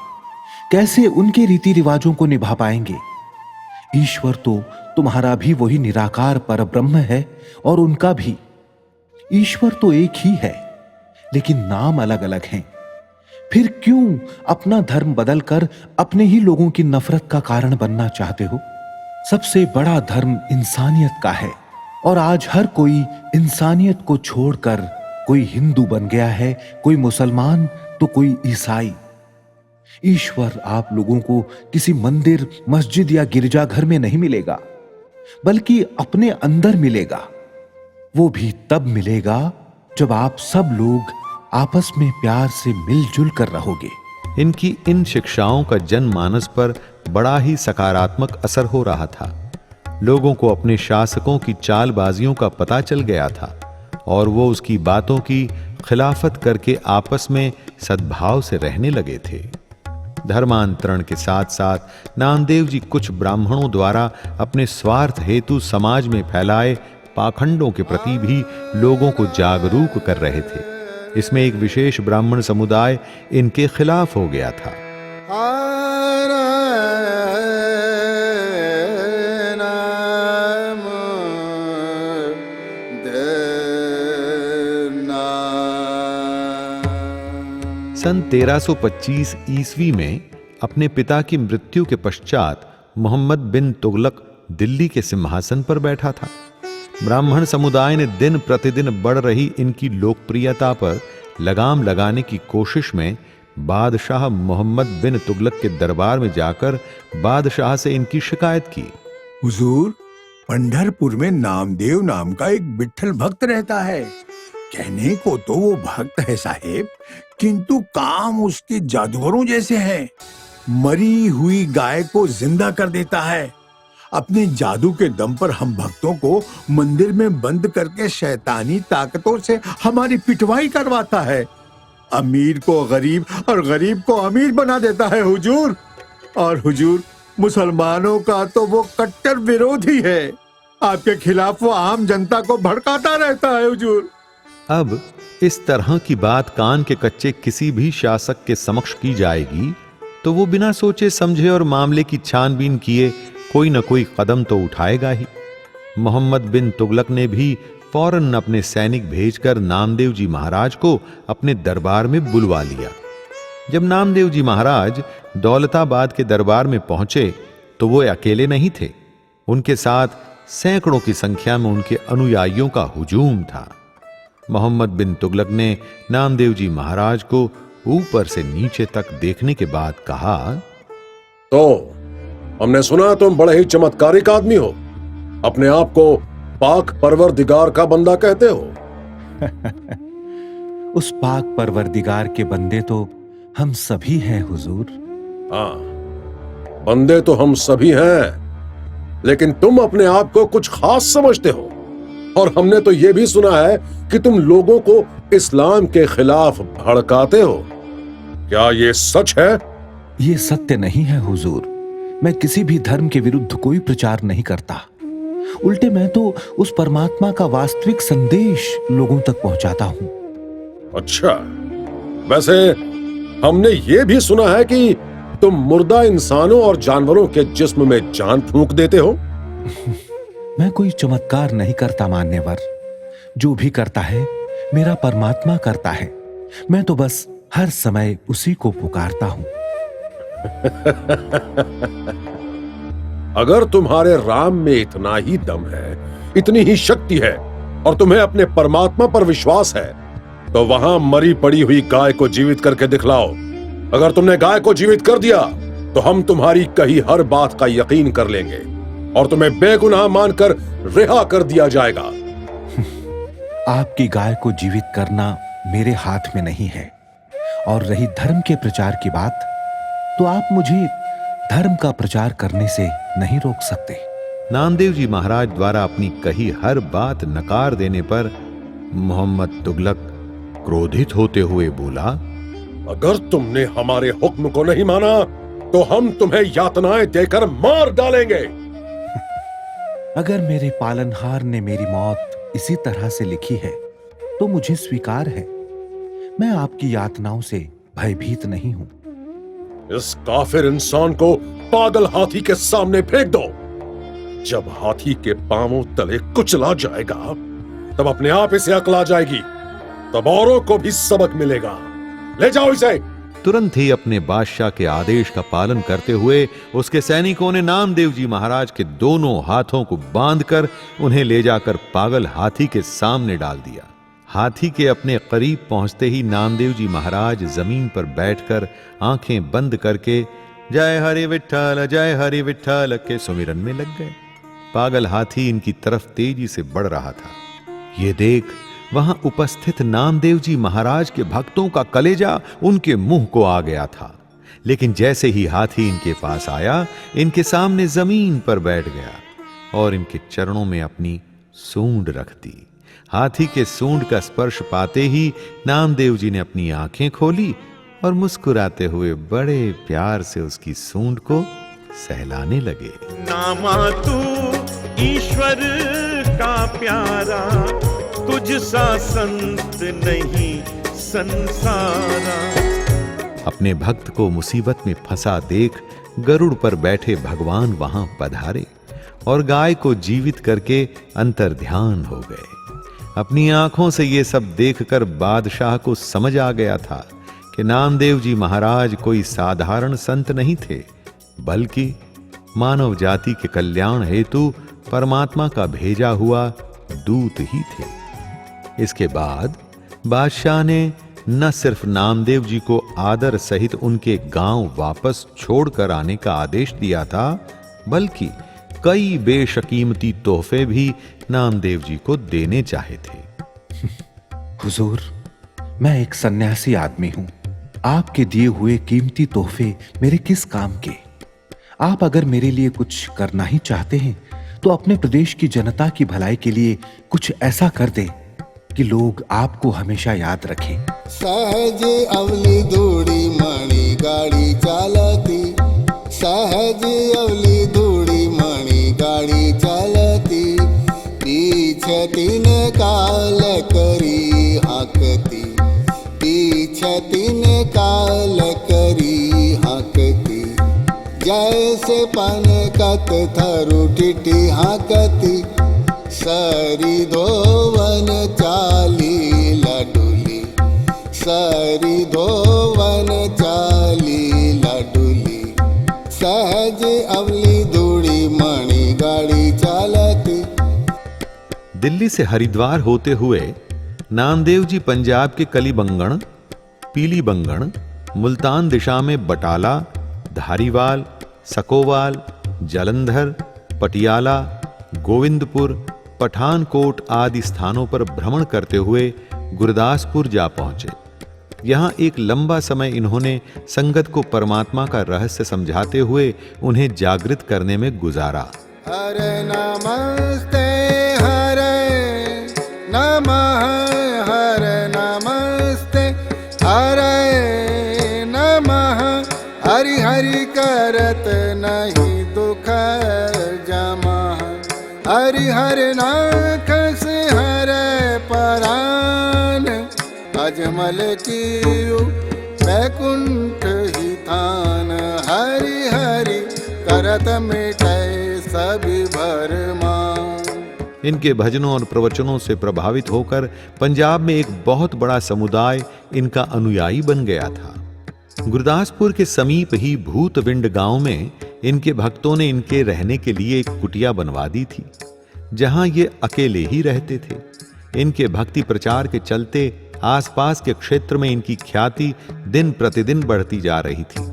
कैसे उनके रीति रिवाजों को निभा पाएंगे? ईश्वर तो तुम्हारा भी वही निराकार परब्रह्म है और उनका भी। ईश्वर तो एक ही है, लेकिन नाम अलग अलग हैं। फिर क्यों अपना धर्म बदलकर अपने ही लोगों की नफरत का कारण बनना चाहते हो? सबसे बड़ा धर्म इंसानियत का है और आज हर कोई इंसानियत को छोड़कर कोई हिंदू बन गया है, कोई मुसलमान तो कोई ईसाई। ईश्वर आप लोगों को किसी मंदिर, मस्जिद या गिरजाघर में नहीं मिलेगा, बल्कि अपने अंदर मिलेगा। वो भी तब मिलेगा जब आप सब लोग आपस में प्यार से मिलजुल कर रहोगे। इनकी इन शिक्षाओं का जनमानस पर बड़ा ही सकारात्मक असर हो रहा था। लोगों को अपने शासकों की चालबाजियों का पता चल गया था और वो उसकी बातों की खिलाफत करके आपस में सद्भाव से रहने लगे थे। धर्मांतरण के साथ साथ नामदेव जी कुछ ब्राह्मणों द्वारा अपने स्वार्थ हेतु समाज में फैलाए पाखंडों के प्रति भी लोगों को जागरूक कर रहे थे। इसमें एक विशेष ब्राह्मण समुदाय इनके खिलाफ हो गया था। सन 1325 ईस्वी में अपने पिता की मृत्यु के पश्चात मोहम्मद बिन तुगलक दिल्ली के सिंहासन पर बैठा था। ब्राह्मण समुदाय ने दिन प्रतिदिन बढ़ रही इनकी लोकप्रियता पर लगाम लगाने की कोशिश में बादशाह मोहम्मद बिन तुगलक के दरबार में जाकर बादशाह से इनकी शिकायत की। हुजूर, पंढरपुर में नामदेव नाम का एक विट्ठल भक्त रहता है। कहने को तो वो भक्त है साहेब, किंतु काम उसके जादूगरों जैसे हैं। मरी हुई गाय को जिंदा कर देता है। अपने जादू के दम पर हम भक्तों को मंदिर में बंद करके शैतानी ताकतों से हमारी पिटवाई करवाता है। अमीर को गरीब और गरीब को अमीर बना देता है हुजूर। और हुजूर, मुसलमानों का तो वो कट्टर विरोधी है। आपके खिलाफ वो आम जनता को भड़काता रहता है हुजूर। अब इस तरह की बात कान के कच्चे किसी भी शासक के समक्ष की जाएगी तो वो बिना सोचे समझे और मामले की छानबीन किए कोई न कोई कदम तो उठाएगा ही। मोहम्मद बिन तुगलक ने भी फौरन अपने सैनिक भेजकर नामदेव जी महाराज को अपने दरबार में बुलवा लिया। जब नामदेव जी महाराज दौलताबाद के दरबार में पहुंचे तो वो अकेले नहीं थे, उनके साथ सैकड़ों की संख्या में उनके अनुयायियों का हुजूम था। मोहम्मद बिन तुगलक ने नामदेव जी महाराज को ऊपर से नीचे तक देखने के बाद कहा, तो हमने सुना तुम बड़े ही चमत्कारिक आदमी हो, अपने आप को पाक परवरदिगार का बंदा कहते हो। उस पाक परवरदिगार के बंदे तो हम सभी हैं हुजूर। हाँ, बंदे तो हम सभी हैं, लेकिन तुम अपने आप को कुछ खास समझते हो। और हमने तो यह भी सुना है कि तुम लोगों को इस्लाम के खिलाफ भड़काते हो। क्या ये सच है? ये सत्य नहीं है हुजूर। मैं किसी भी धर्म के विरुद्ध कोई प्रचार नहीं करता। उल्टे मैं तो उस परमात्मा का वास्तविक संदेश लोगों तक पहुंचाता हूं। अच्छा, वैसे हमने ये भी सुना है कि तुम मुर्दा इंसानों और जानवरों के जिस्म में जान फूंक देते हो। मैं कोई चमत्कार नहीं करता मान्यवर। जो भी करता है मेरा परमात्मा करता है। मैं तो बस हर समय उसी को पुकारता हूं। अगर तुम्हारे राम में इतना ही दम है, इतनी ही शक्ति है और तुम्हें अपने परमात्मा पर विश्वास है, तो वहां मरी पड़ी हुई गाय को जीवित करके दिखलाओ। अगर तुमने गाय को जीवित कर दिया तो हम तुम्हारी कही हर बात का यकीन कर लेंगे और तुम्हें बेगुनाह मानकर रिहा कर दिया जाएगा। आपकी गाय को जीवित करना मेरे हाथ में नहीं है। और रही धर्म के प्रचार की बात, तो आप मुझे धर्म का प्रचार करने से नहीं रोक सकते। नामदेव जी महाराज द्वारा अपनी कही हर बात नकार देने पर मोहम्मद तुगलक क्रोधित होते हुए बोला, अगर तुमने हमारे हुक्म को नहीं माना तो हम तुम्हें यातनाएं देकर मार डालेंगे। अगर मेरे पालनहार ने मेरी मौत इसी तरह से लिखी है तो मुझे स्वीकार है। मैं आपकी यातनाओं से भयभीत नहीं हूं। इस काफिर इंसान को पागल हाथी के सामने फेंक दो। जब हाथी के पांवों तले कुचला जाएगा तब अपने आप इसे अकल आ जाएगी, तब औरों को भी सबक मिलेगा। ले जाओ इसे। तुरंत ही अपने बादशाह के आदेश का पालन करते हुए उसके सैनिकों ने नामदेव जी महाराज के दोनों हाथों को बांधकर उन्हें ले जाकर पागल हाथी के सामने डाल दिया। हाथी के अपने करीब पहुंचते ही नामदेव जी महाराज जमीन पर बैठकर आंखें बंद करके जय हरि विठ्ठल के सुमिरन में लग गए। पागल हाथी इनकी तरफ तेजी से बढ़ रहा था। ये देख वहां उपस्थित नामदेव जी महाराज के भक्तों का कलेजा उनके मुंह को आ गया था। लेकिन जैसे ही हाथी इनके पास आया, इनके सामने जमीन पर बैठ गया और इनके चरणों में अपनी सूंड रख दी। हाथी के सूंड का स्पर्श पाते ही नामदेव जी ने अपनी आंखें खोली और मुस्कुराते हुए बड़े प्यार से उसकी सूंड को सहलाने लगे। नामा तू ईश्वर का प्यारा, तुझ सा संत नहीं संसारा। अपने भक्त को मुसीबत में फंसा देख गरुड़ पर बैठे भगवान वहां पधारे और गाय को जीवित करके अंतर्ध्यान हो गए। अपनी आंखों से ये सब देखकर बादशाह को समझ आ गया था कि नामदेव जी महाराज कोई साधारण संत नहीं थे, बल्कि मानव जाति के कल्याण हेतु परमात्मा का भेजा हुआ दूत ही थे। इसके बाद बादशाह ने न सिर्फ नामदेव जी को आदर सहित उनके गांव वापस छोड़कर आने का आदेश दिया था, बल्कि कई बेशकीमती तोहफे भी नामदेव जी को देने चाहे थे। हुजूर, मैं एक सन्यासी आदमी हूं। आपके दिए हुए कीमती तोहफे मेरे किस काम के? आप अगर मेरे लिए कुछ करना ही चाहते हैं तो अपने प्रदेश की जनता की भलाई के लिए कुछ ऐसा कर दे कि लोग आपको हमेशा याद रखें। सहज अवली धूड़ी मणि गाड़ी चालती, सहज अवली धूड़ी मणि गाड़ी चालती। तीन काल करी हाकती, पीछ तीन काल करी हाकती, जैसे पनकत थरु टिटी हाकती, सरी धोवन चाली लडुली, सरी धोवन चाली लडुली, सहज अवली धूड़ी मणि गाड़ी चालती। दिल्ली से हरिद्वार होते हुए नामदेव जी पंजाब के कलीबंगन, पीलीबंगन, मुल्तान दिशा में बटाला, धारीवाल, सकोवाल, जालंधर, पटियाला, गोविंदपुर, पठानकोट आदि स्थानों पर भ्रमण करते हुए गुरदासपुर जा पहुंचे। यहां एक लंबा समय इन्होंने संगत को परमात्मा का रहस्य समझाते हुए उन्हें जागृत करने में गुजारा। हरे नमस्ते हरे नमः, हरे नमस्ते हरे नमः, हरि हरि करत नहीं दुख जमा, हरि हरि नाथ से हरे परान, अजमल कीयु वैकुंठ ही थान, हरि हरि करत मिटे सभी भरमान। इनके भजनों और प्रवचनों से प्रभावित होकर पंजाब में एक बहुत बड़ा समुदाय इनका अनुयायी बन गया था। गुरदासपुर के समीप ही भूतविंड गांव में इनके भक्तों ने इनके रहने के लिए एक कुटिया बनवा दी थी, जहां ये अकेले ही रहते थे। इनके भक्ति प्रचार के चलते आसपास के क्षेत्र में इनकी ख्याति दिन प्रतिदिन बढ़ती जा रही थी।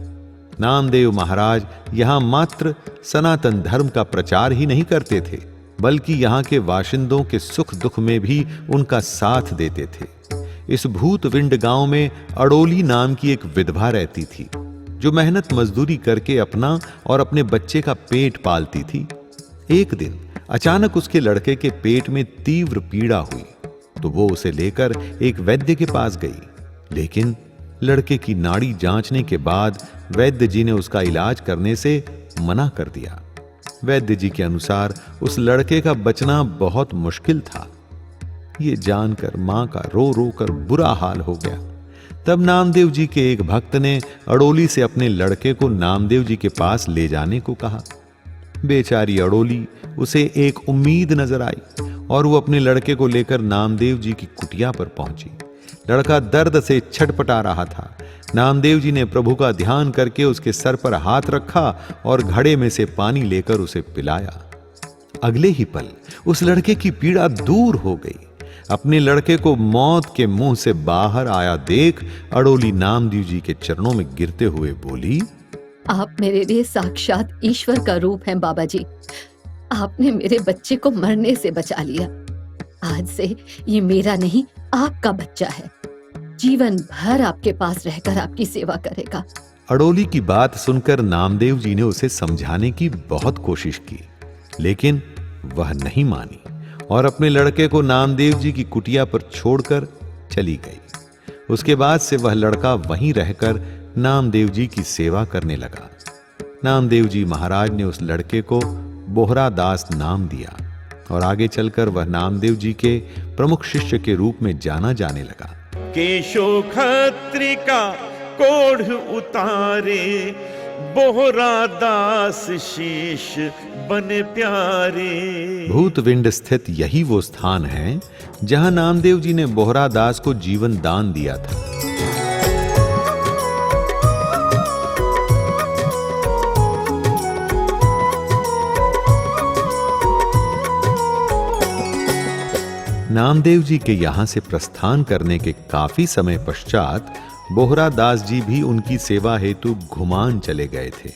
नामदेव महाराज यहां मात्र सनातन धर्म का प्रचार ही नहीं करते थे, बल्कि यहां के वाशिंदों के सुख दुख में भी उनका साथ देते थे। इस भूतविंड गांव में अड़ोली नाम की एक विधवा रहती थी, जो मेहनत मजदूरी करके अपना और अपने बच्चे का पेट पालती थी। एक दिन अचानक उसके लड़के के पेट में तीव्र पीड़ा हुई, तो वो उसे लेकर एक वैद्य के पास गई। लेकिन लड़के की नाड़ी जांचने के बाद वैद्य जी ने उसका इलाज करने से मना कर दिया। वैद्य जी के अनुसार उस लड़के का बचना बहुत मुश्किल था। ये जानकर मां का रो रो कर बुरा हाल हो गया। तब नामदेव जी के एक भक्त ने अड़ोली से अपने लड़के को नामदेव जी के पास ले जाने को कहा। बेचारी अड़ोली उसे एक उम्मीद नजर आई और वो अपने लड़के को लेकर नामदेव जी की कुटिया पर पहुंची। लड़का दर्द से छटपटा रहा था। नामदेव जी ने प्रभु का ध्यान करके उसके सर पर हाथ रखा और घड़े में से पानी लेकर उसे पिलाया। अगले ही पल उस लड़के की पीड़ा दूर हो गई। अपने लड़के को मौत के मुंह से बाहर आया देख अड़ोली नामदेव जी के चरणों में गिरते हुए बोली, आप मेरे लिए साक्षात ईश्वर का रूप हैं बाबा जी। आपने मेरे बच्चे को मरने से बचा लिया। आज से ये मेरा नहीं, आपका बच्चा है। जीवन भर आपके पास रहकर आपकी सेवा करेगा। अड़ोली की बात सुनकर नामदेव जी ने उसे समझाने की बहुत कोशिश की, लेकिन वह नहीं मानी और अपने लड़के को नामदेव जी की कुटिया पर छोड़कर चली गई। उसके बाद से वह लड़का वहीं रहकर नामदेव जी की सेवा करने लगा। नामदेव जी महाराज ने उस लड़के को बोहरा दास नाम दिया और आगे चलकर वह नामदेव जी के प्रमुख शिष्य के रूप में जाना जाने लगा। केशो खत्री का कोढ़ उतारे, बोहरा दास शीश बने प्यारे। भूतविंड स्थित यही वो स्थान है जहां नामदेव जी ने बोहरा दास को जीवन दान दिया था। नामदेव जी के यहां से प्रस्थान करने के काफी समय पश्चात बोहरा दास जी भी उनकी सेवा हेतु घुमान चले गए थे।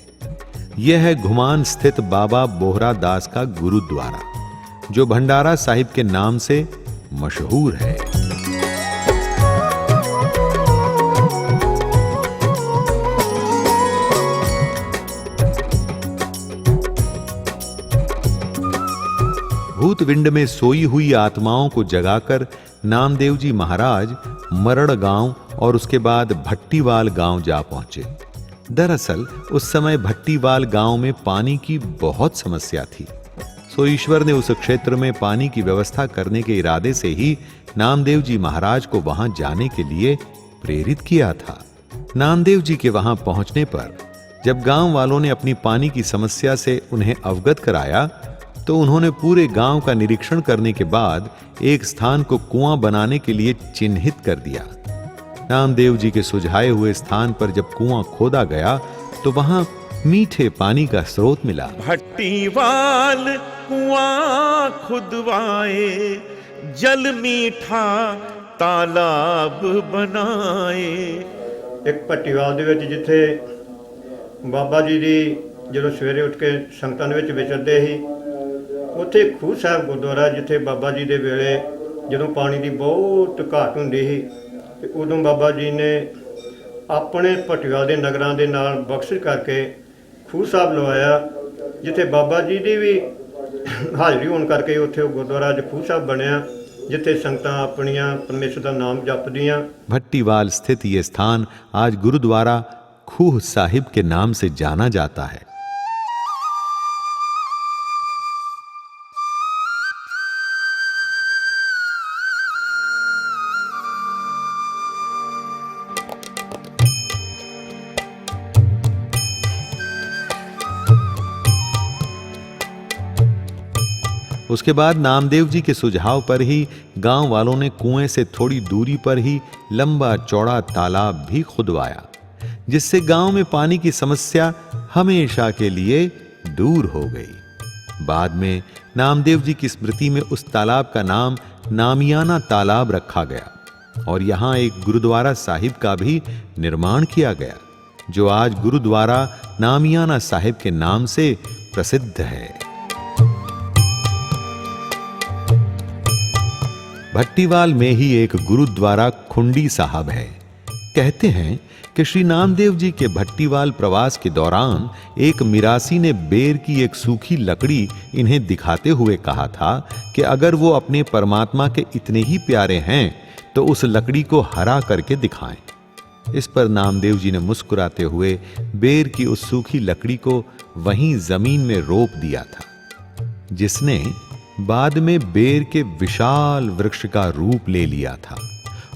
यह है घुमान स्थित बाबा बोहरा दास का गुरुद्वारा, जो भंडारा साहिब के नाम से मशहूर है। भूतविंड में सोई हुई आत्माओं को जगाकर नामदेव जी महाराज मरण गांव और उसके बाद भट्टीवाल गांव जा पहुंचे। दरअसल उस समय भट्टीवाल गांव में पानी की बहुत समस्या थी। सो ईश्वर ने उस क्षेत्र में पानी की व्यवस्था करने के इरादे से ही नामदेव जी महाराज को वहां जाने के लिए प्रेरित किया था। नामदेव जी के वहां पहुंचने पर जब गांव वालों ने अपनी पानी की समस्या से उन्हें अवगत कराया तो उन्होंने पूरे गांव का निरीक्षण करने के बाद एक स्थान को कुआं बनाने के लिए चिन्हित कर दिया। नामदेव जी के सुझाए हुए स्थान पर जब कुआं खोदा गया तो वहां मीठे पानी का स्रोत मिला। भट्टीवाल कुआं खुदवाए, जल मीठा तालाब बनाए। एक भट्टीवाल ਦੇ ਵਿੱਚ ਜਿੱਥੇ ਬਾਬਾ ਜੀ ਦੀ ਜਦੋਂ ਸਵੇਰੇ ਉੱਠ ਕੇ ਸੰਗਤਾਂ ਦੇ ਵਿੱਚ ਵਿਚਰਦੇ ਸੀ, ਉੱਥੇ ਖੂਹ ਸਾਹਿਬ ਗੁਰਦੁਆਰਾ ਜਿੱਥੇ ਬਾਬਾ ਜੀ ਦੇ ਵੇਲੇ ਜਦੋਂ ਪਾਣੀ ਦੀ ਬਹੁਤ ਘਾਟ ਹੁੰਦੀ ਸੀ ਤੇ ਉਦੋਂ ਬਾਬਾ ਜੀ ਨੇ ਆਪਣੇ ਭੱਟੀਵਾਲ ਦੇ ਨਗਰਾਂ ਦੇ ਨਾਲ ਬਖਸ਼ਿਸ਼ ਕਰਕੇ ਖੂਹ ਸਾਹਿਬ ਲਵਾਇਆ, ਜਿੱਥੇ ਬਾਬਾ ਜੀ ਦੀ ਵੀ ਹਾਜ਼ਰੀ ਹੋਣ ਕਰਕੇ ਉੱਥੇ ਉਹ ਗੁਰਦੁਆਰਾ ਅੱਜ ਖੂਹ ਸਾਹਿਬ ਬਣਿਆ, जिथे संगतां अपनियां परमेश्वर का नाम जपदियां। भट्टीवाल स्थित ये स्थान आज गुरुद्वारा खूह साहिब के नाम से जाना जाता है। उसके बाद नामदेव जी के सुझाव पर ही गांव वालों ने कुएं से थोड़ी दूरी पर ही लंबा चौड़ा तालाब भी खुदवाया, जिससे गांव में पानी की समस्या हमेशा के लिए दूर हो गई। बाद में नामदेव जी की स्मृति में उस तालाब का नाम नामियाना तालाब रखा गया और यहां एक गुरुद्वारा साहिब का भी निर्माण किया गया, जो आज गुरुद्वारा नामियाना साहिब के नाम से प्रसिद्ध है। भट्टीवाल में ही एक गुरुद्वारा खुंडी साहब है। कहते हैं कि श्री नामदेव जी के भट्टीवाल प्रवास के दौरान एक मिरासी ने बेर की एक सूखी लकड़ी इन्हें दिखाते हुए कहा था कि अगर वो अपने परमात्मा के इतने ही प्यारे हैं तो उस लकड़ी को हरा करके दिखाएं। इस पर नामदेव जी ने मुस्कुराते हुए बेर की उस सूखी लकड़ी को वहीं जमीन में रोप दिया था, जिसने बाद में बेर के विशाल वृक्ष का रूप ले लिया था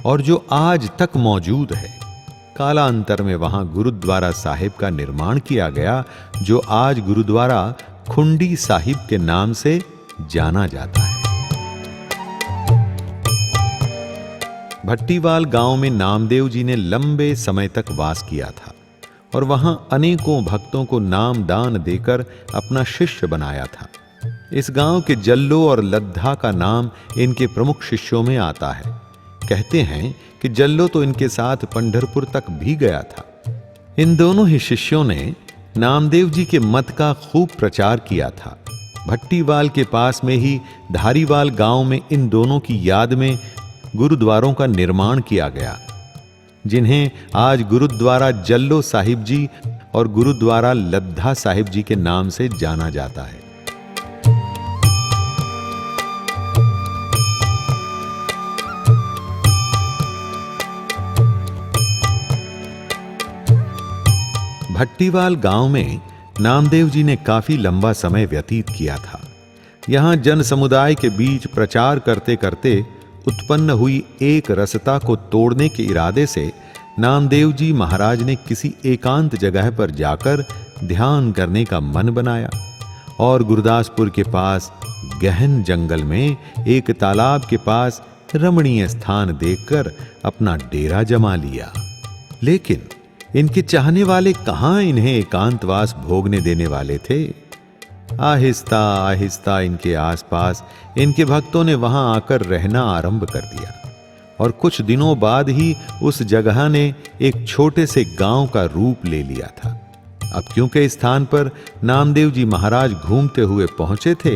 और जो आज तक मौजूद है। कालांतर में वहां गुरुद्वारा साहिब का निर्माण किया गया, जो आज गुरुद्वारा खुंडी साहिब के नाम से जाना जाता है। भट्टीवाल गांव में नामदेव जी ने लंबे समय तक वास किया था और वहां अनेकों भक्तों को नाम दान देकर अपना शिष्य बनाया था। इस गांव के जल्लो और लद्धा का नाम इनके प्रमुख शिष्यों में आता है। कहते हैं कि जल्लो तो इनके साथ पंढरपुर तक भी गया था। इन दोनों ही शिष्यों ने नामदेव जी के मत का खूब प्रचार किया था। भट्टीवाल के पास में ही धारीवाल गांव में इन दोनों की याद में गुरुद्वारों का निर्माण किया गया, जिन्हें आज गुरुद्वारा जल्लो साहिब जी और गुरुद्वारा लद्धा साहिब जी के नाम से जाना जाता है। भट्टीवाल गांव में नामदेव जी ने काफी लंबा समय व्यतीत किया था। यहां जन समुदाय के बीच प्रचार करते करते उत्पन्न हुई एक रसता को तोड़ने के इरादे से नामदेव जी महाराज ने किसी एकांत जगह पर जाकर ध्यान करने का मन बनाया और गुरदासपुर के पास गहन जंगल में एक तालाब के पास रमणीय स्थान देखकर अपना डेरा जमा लिया। लेकिन इनके चाहने वाले कहां इन्हें एकांतवास भोगने देने वाले थे। आहिस्ता आहिस्ता इनके आसपास इनके भक्तों ने वहां आकर रहना आरंभ कर दिया और कुछ दिनों बाद ही उस जगह ने एक छोटे से गांव का रूप ले लिया था। अब क्योंकि इस स्थान पर नामदेव जी महाराज घूमते हुए पहुंचे थे,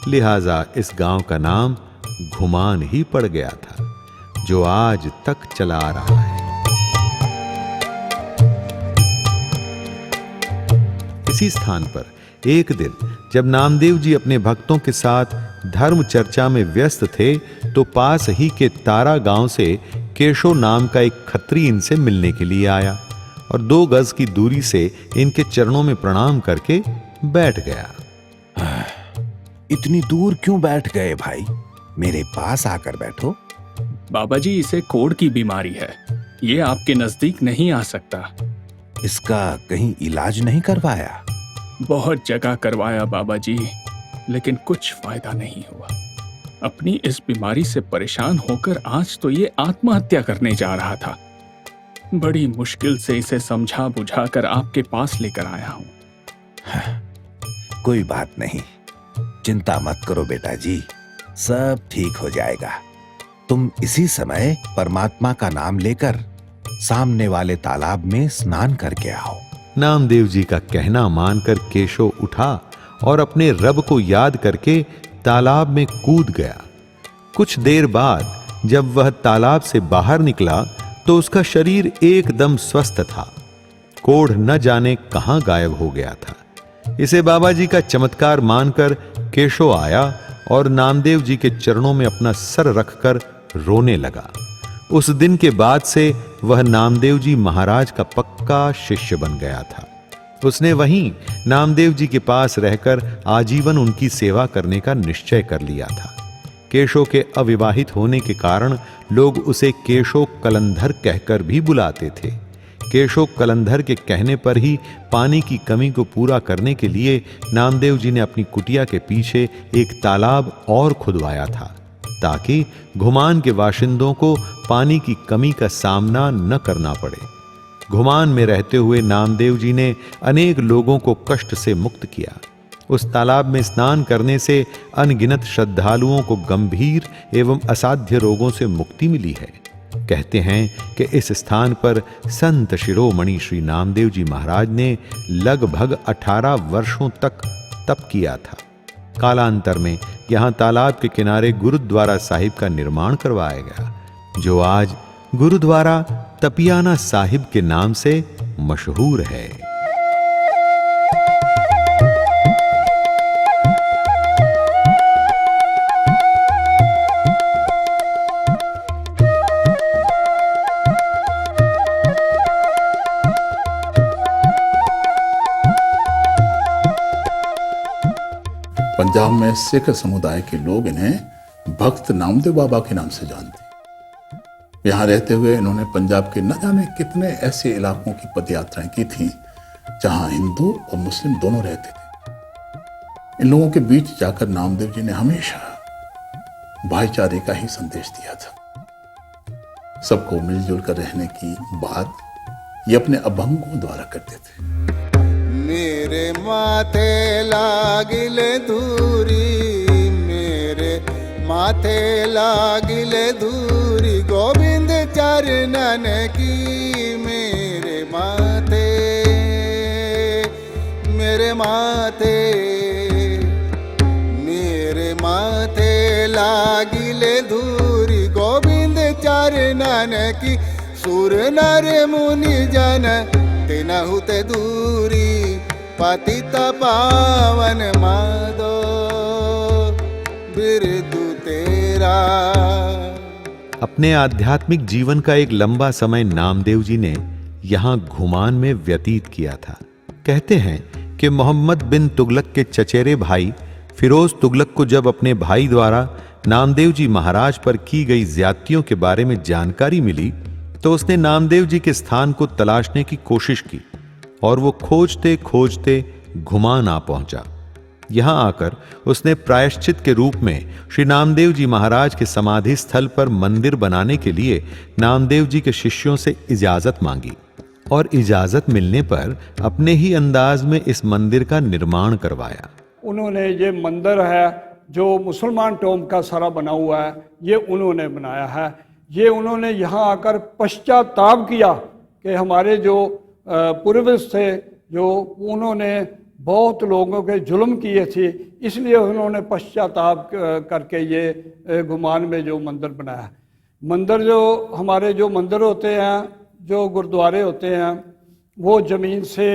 लिहाजा इस गांव का नाम घुमान ही पड़ गया था, जो आज तक चला आ रहा है। इसी स्थान पर एक दिन जब नामदेव जी अपने भक्तों के साथ धर्म चर्चा में व्यस्त थे, तो पास ही के तारा गांव से केशव नाम का एक खत्री इनसे मिलने के लिए आया और 2 गज की दूरी से इनके चरणों में प्रणाम करके बैठ गया। इतनी दूर क्यों बैठ गए भाई? मेरे पास आकर बैठो। बाबा जी, इसे कोढ़ की बीमारी है, ये आपके नजदीक नहीं आ सकता। इसका कहीं इलाज नहीं करवाया? बहुत जगह करवाया बाबा जी, लेकिन कुछ फायदा नहीं हुआ। अपनी इस बीमारी से परेशान होकर आज तो ये आत्महत्या करने जा रहा था। बड़ी मुश्किल से इसे समझा बुझाकर आपके पास लेकर आया हूं। कोई बात नहीं, चिंता मत करो बेटा जी, सब ठीक हो जाएगा। तुम इसी समय परमात्मा का नाम लेकर सामने वाले तालाब में स्नान करके आओ। नामदेव जी का कहना मानकर केशव उठा और अपने रब को याद करके तालाब में कूद गया। कुछ देर बाद जब वह तालाब से बाहर निकला तो उसका शरीर एकदम स्वस्थ था। कोढ़ न जाने कहां गायब हो गया था। इसे बाबा जी का चमत्कार मानकर केशव आया और नामदेव जी के चरणों में अपना सर रखकर रोने लगा। उस दिन के बाद से वह नामदेव जी महाराज का पक्का शिष्य बन गया था। उसने वहीं नामदेव जी के पास रहकर आजीवन उनकी सेवा करने का निश्चय कर लिया था। केशव के अविवाहित होने के कारण लोग उसे केशव कलंधर कहकर भी बुलाते थे। केशव कलंधर के कहने पर ही पानी की कमी को पूरा करने के लिए नामदेव जी ने अपनी कुटिया के पीछे एक तालाब और खुदवाया था, ताकि घुमान के बाशिंदों को पानी की कमी का सामना न करना पड़े। घुमान में रहते हुए नामदेव जी ने अनेक लोगों को कष्ट से मुक्त किया। उस तालाब में स्नान करने से अनगिनत श्रद्धालुओं को गंभीर एवं असाध्य रोगों से मुक्ति मिली है। कहते हैं कि इस स्थान पर संत शिरोमणि श्री नामदेव जी महाराज ने लगभग 18 वर्षों तक तप किया था। कालांतर में यहां तालाब के किनारे गुरुद्वारा साहिब का निर्माण करवाया गया, जो आज गुरुद्वारा तपियाना साहिब के नाम से मशहूर है। पंजाब में सिख समुदाय के लोग इन्हें भक्त नामदेव बाबा के नाम से जानते। यहाँ रहते हुए इन्होंने पंजाब के न जाने कितने ऐसे इलाकों की पदयात्राएं की थी जहां हिंदू और मुस्लिम दोनों रहते थे। इन लोगों के बीच जाकर नामदेव जी ने हमेशा भाईचारे का ही संदेश दिया था। सबको मिलजुल कर रहने की बात ये अपने अभंगों द्वारा करते थे। मेरे माथे लागिले धूरी, मेरे माथे लागिले धूरी, गोविंद चरणन की मेरे माथे, मेरे माथे, मेरे माथे लागिले धूरी, गोविंद चरणन की, सुर नर मुनि जन तिनहु ते दूरी, पतित पावन माधो बिरदु तेरा। अपने आध्यात्मिक जीवन का एक लंबा समय नामदेव जी ने यहां घुमान में व्यतीत किया था। कहते हैं कि मोहम्मद बिन तुगलक के चचेरे भाई फिरोज तुगलक को जब अपने भाई द्वारा नामदेव जी महाराज पर की गई ज्यादतियों के बारे में जानकारी मिली तो उसने नामदेव जी के स्थान को तलाशने की कोशिश की और वो खोजते खोजते घुमान आ पहुंचा। यहां आकर उसने प्रायश्चित के रूप में श्री नामदेव जी महाराज के समाधि स्थल पर मंदिर बनाने के लिए नामदेव जी के शिष्यों से इजाजत मांगी और इजाजत मिलने पर अपने ही अंदाज में इस मंदिर का निर्माण करवाया। उन्होंने ये मंदिर है जो मुसलमान टोम का सारा बना हुआ है, ये उन्होंने बनाया है। ये उन्होंने यहाँ आकर पश्चाताप किया कि हमारे जो पूर्वज थे जो उन्होंने बहुत लोगों के जुल्म किए थे, इसलिए उन्होंने पश्चाताप करके ये घुमान में जो मंदिर बनाया। मंदिर जो हमारे जो मंदिर होते हैं, जो गुरुद्वारे होते हैं, वो ज़मीन से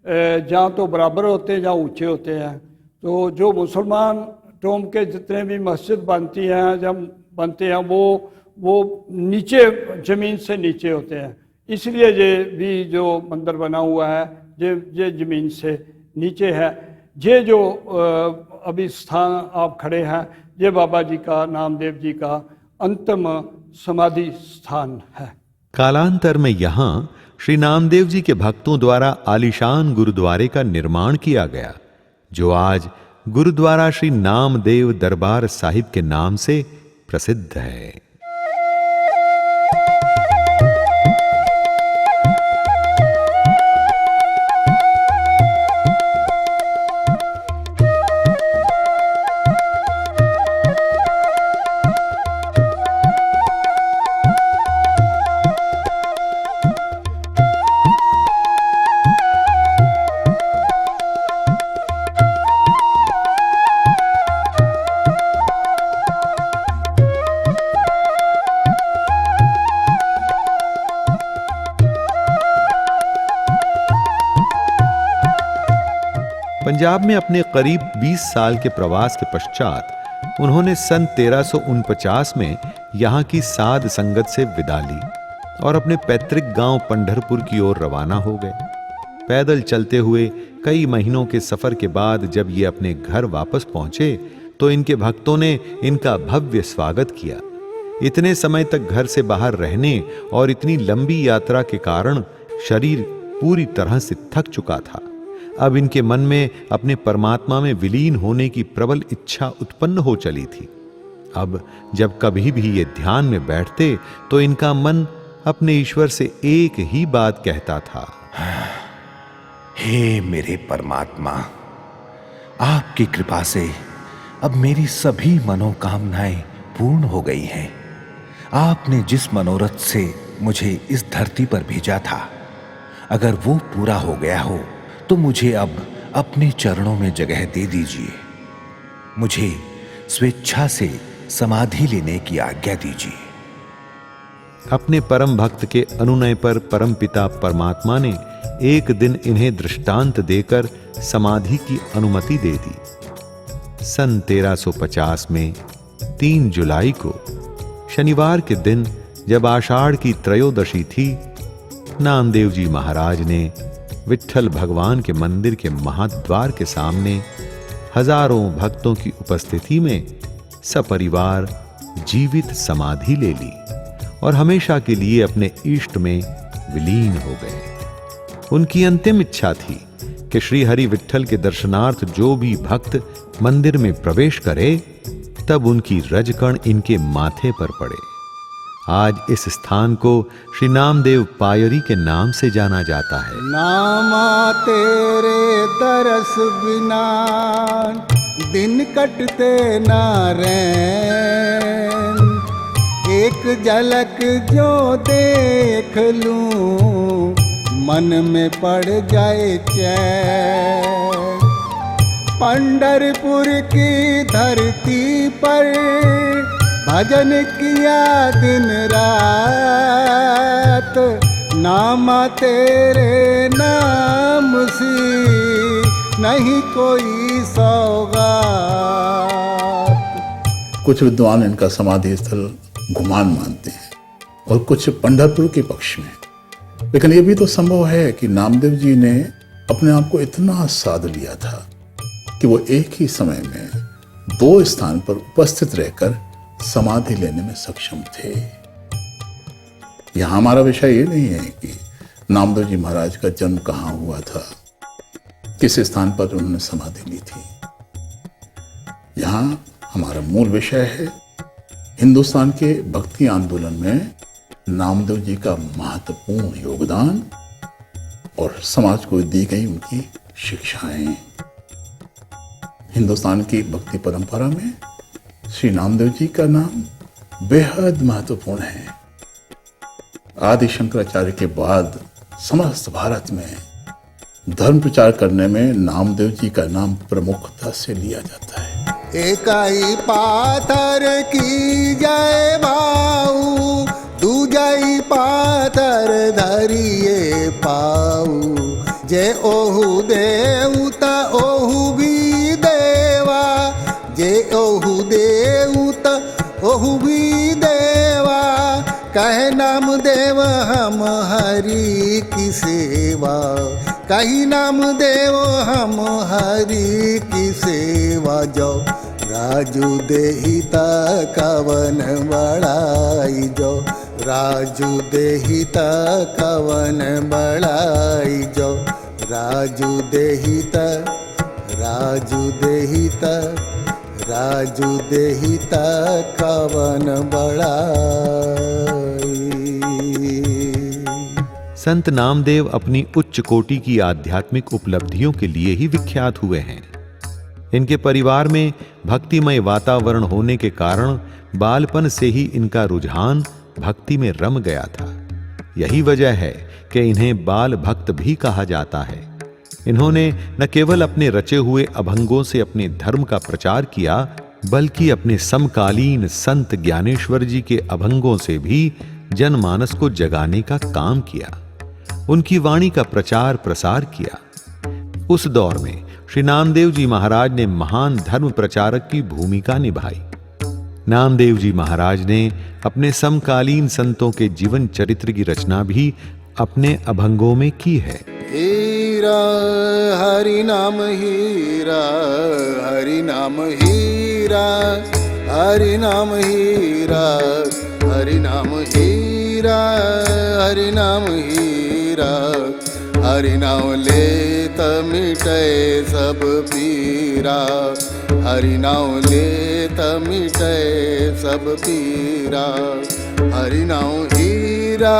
जहाँ तो बराबर होते हैं, जहाँ ऊंचे होते हैं। तो जो मुसलमान टोम के जितने भी मस्जिद बनती हैं, जब बनते हैं, वो नीचे ज़मीन से नीचे होते हैं। इसलिए ये भी जो मंदिर बना हुआ है ये ज़मीन से नीचे है। ये जो अभी स्थान आप खड़े हैं, ये बाबा जी का, नामदेव जी का अंतिम समाधि स्थान है। कालांतर में यहाँ श्री नामदेव जी के भक्तों द्वारा आलीशान गुरुद्वारे का निर्माण किया गया, जो आज गुरुद्वारा श्री नामदेव दरबार साहिब के नाम से प्रसिद्ध है। पंजाब में अपने करीब 20 साल के प्रवास के पश्चात उन्होंने सन 1349 में यहाँ की साध संगत से विदा ली और अपने पैतृक गांव पंढरपुर की ओर रवाना हो गए। पैदल चलते हुए कई महीनों के सफर के बाद जब ये अपने घर वापस पहुंचे तो इनके भक्तों ने इनका भव्य स्वागत किया। इतने समय तक घर से बाहर रहने और इतनी लंबी यात्रा के कारण शरीर पूरी तरह से थक चुका था। अब इनके मन में अपने परमात्मा में विलीन होने की प्रबल इच्छा उत्पन्न हो चली थी। अब जब कभी भी ये ध्यान में बैठते तो इनका मन अपने ईश्वर से एक ही बात कहता था, हे मेरे परमात्मा, आपकी कृपा से अब मेरी सभी मनोकामनाएं पूर्ण हो गई हैं। आपने जिस मनोरथ से मुझे इस धरती पर भेजा था, अगर वो पूरा हो गया हो तो मुझे अब अपने चरणों में जगह दे दीजिए। मुझे स्वेच्छा से समाधि लेने की आज्ञा दीजिए। अपने परम भक्त के अनुनय पर परमपिता परमात्मा ने एक दिन इन्हें दृष्टांत देकर समाधि की अनुमति दे दी। सन 1350 में 3 जुलाई को शनिवार के दिन जब आषाढ़ की त्रयोदशी थी, नामदेव जी महाराज ने विट्ठल भगवान के मंदिर के महाद्वार के सामने हजारों भक्तों की उपस्थिति में सपरिवार जीवित समाधि ले ली और हमेशा के लिए अपने इष्ट में विलीन हो गए। उनकी अंतिम इच्छा थी कि श्री हरि विट्ठल के दर्शनार्थ जो भी भक्त मंदिर में प्रवेश करे तब उनकी रजकण इनके माथे पर पड़े। आज इस स्थान को श्री नामदेव पायरी के नाम से जाना जाता है। नामा तेरे दरस बिना दिन कटते ना रैन, एक झलक जो देख लूं मन में पड़ जाए चैन। पंढरपुर की धरती पर भजन किया दिन रात, नामा तेरे नाम सी नहीं कोई सौगात। कुछ विद्वान इनका समाधि स्थल घुमान मानते हैं और कुछ पंढरपुर के पक्ष में। लेकिन यह भी तो संभव है कि नामदेव जी ने अपने आप को इतना साध लिया था कि वो एक ही समय में 2 स्थान पर उपस्थित रहकर समाधि लेने में सक्षम थे। यहां हमारा विषय ये नहीं है कि नामदेव जी महाराज का जन्म कहां हुआ था, किस स्थान पर उन्होंने समाधि ली थी। यहां हमारा मूल विषय है हिंदुस्तान के भक्ति आंदोलन में नामदेव जी का महत्वपूर्ण योगदान और समाज को दी गई उनकी शिक्षाएं। हिंदुस्तान की भक्ति परंपरा में श्री नामदेव जी का नाम बेहद महत्वपूर्ण है। आदि शंकराचार्य के बाद समस्त भारत में धर्म प्रचार करने में नामदेव जी का नाम प्रमुखता से लिया जाता है। एकाई पाथर की जय भाऊ, दूजाई पाथर धरिए पाऊ। जय ओहु देवता ओहु भी देवा, जय ओहु देवता ओहु भी देवा। कहे नाम देव हम हरि की सेवा, कही नाम देव हम हरि की सेवा जो, राजू देहिता कवन बड़ाई जो, राजू देहिता कवन बड़ाई जो, राजू देहिता, राजू देहिता, राजू देहिता कवन बड़ाई। संत नामदेव अपनी उच्च कोटि की आध्यात्मिक उपलब्धियों के लिए ही विख्यात हुए हैं। इनके परिवार में भक्तिमय वातावरण होने के कारण बालपन से ही इनका रुझान भक्ति में रम गया था। यही वजह है कि इन्हें बाल भक्त भी कहा जाता है। इन्होंने न केवल अपने रचे हुए अभंगों से अपने धर्म का प्रचार किया, बल्कि अपने समकालीन संत ज्ञानेश्वर जी के अभंगों से भी जनमानस को जगाने का काम किया, उनकी वाणी का प्रचार प्रसार किया। उस दौर में श्री नामदेव जी महाराज ने महान धर्म प्रचारक की भूमिका निभाई। नामदेव जी महाराज ने अपने समकालीन संतों के जीवन चरित्र की रचना भी अपने अभंगों में की है। हीरा हरि नाम हीरा, हरि नाम हीरा, हरि नाम हीरा, हरि नाम हीरा, हरि नाम हीरा, हरि नाम लेत मिटे सब पीरा, हरि नाम लेत मिटे सब पीरा, हरि नाम हीरा,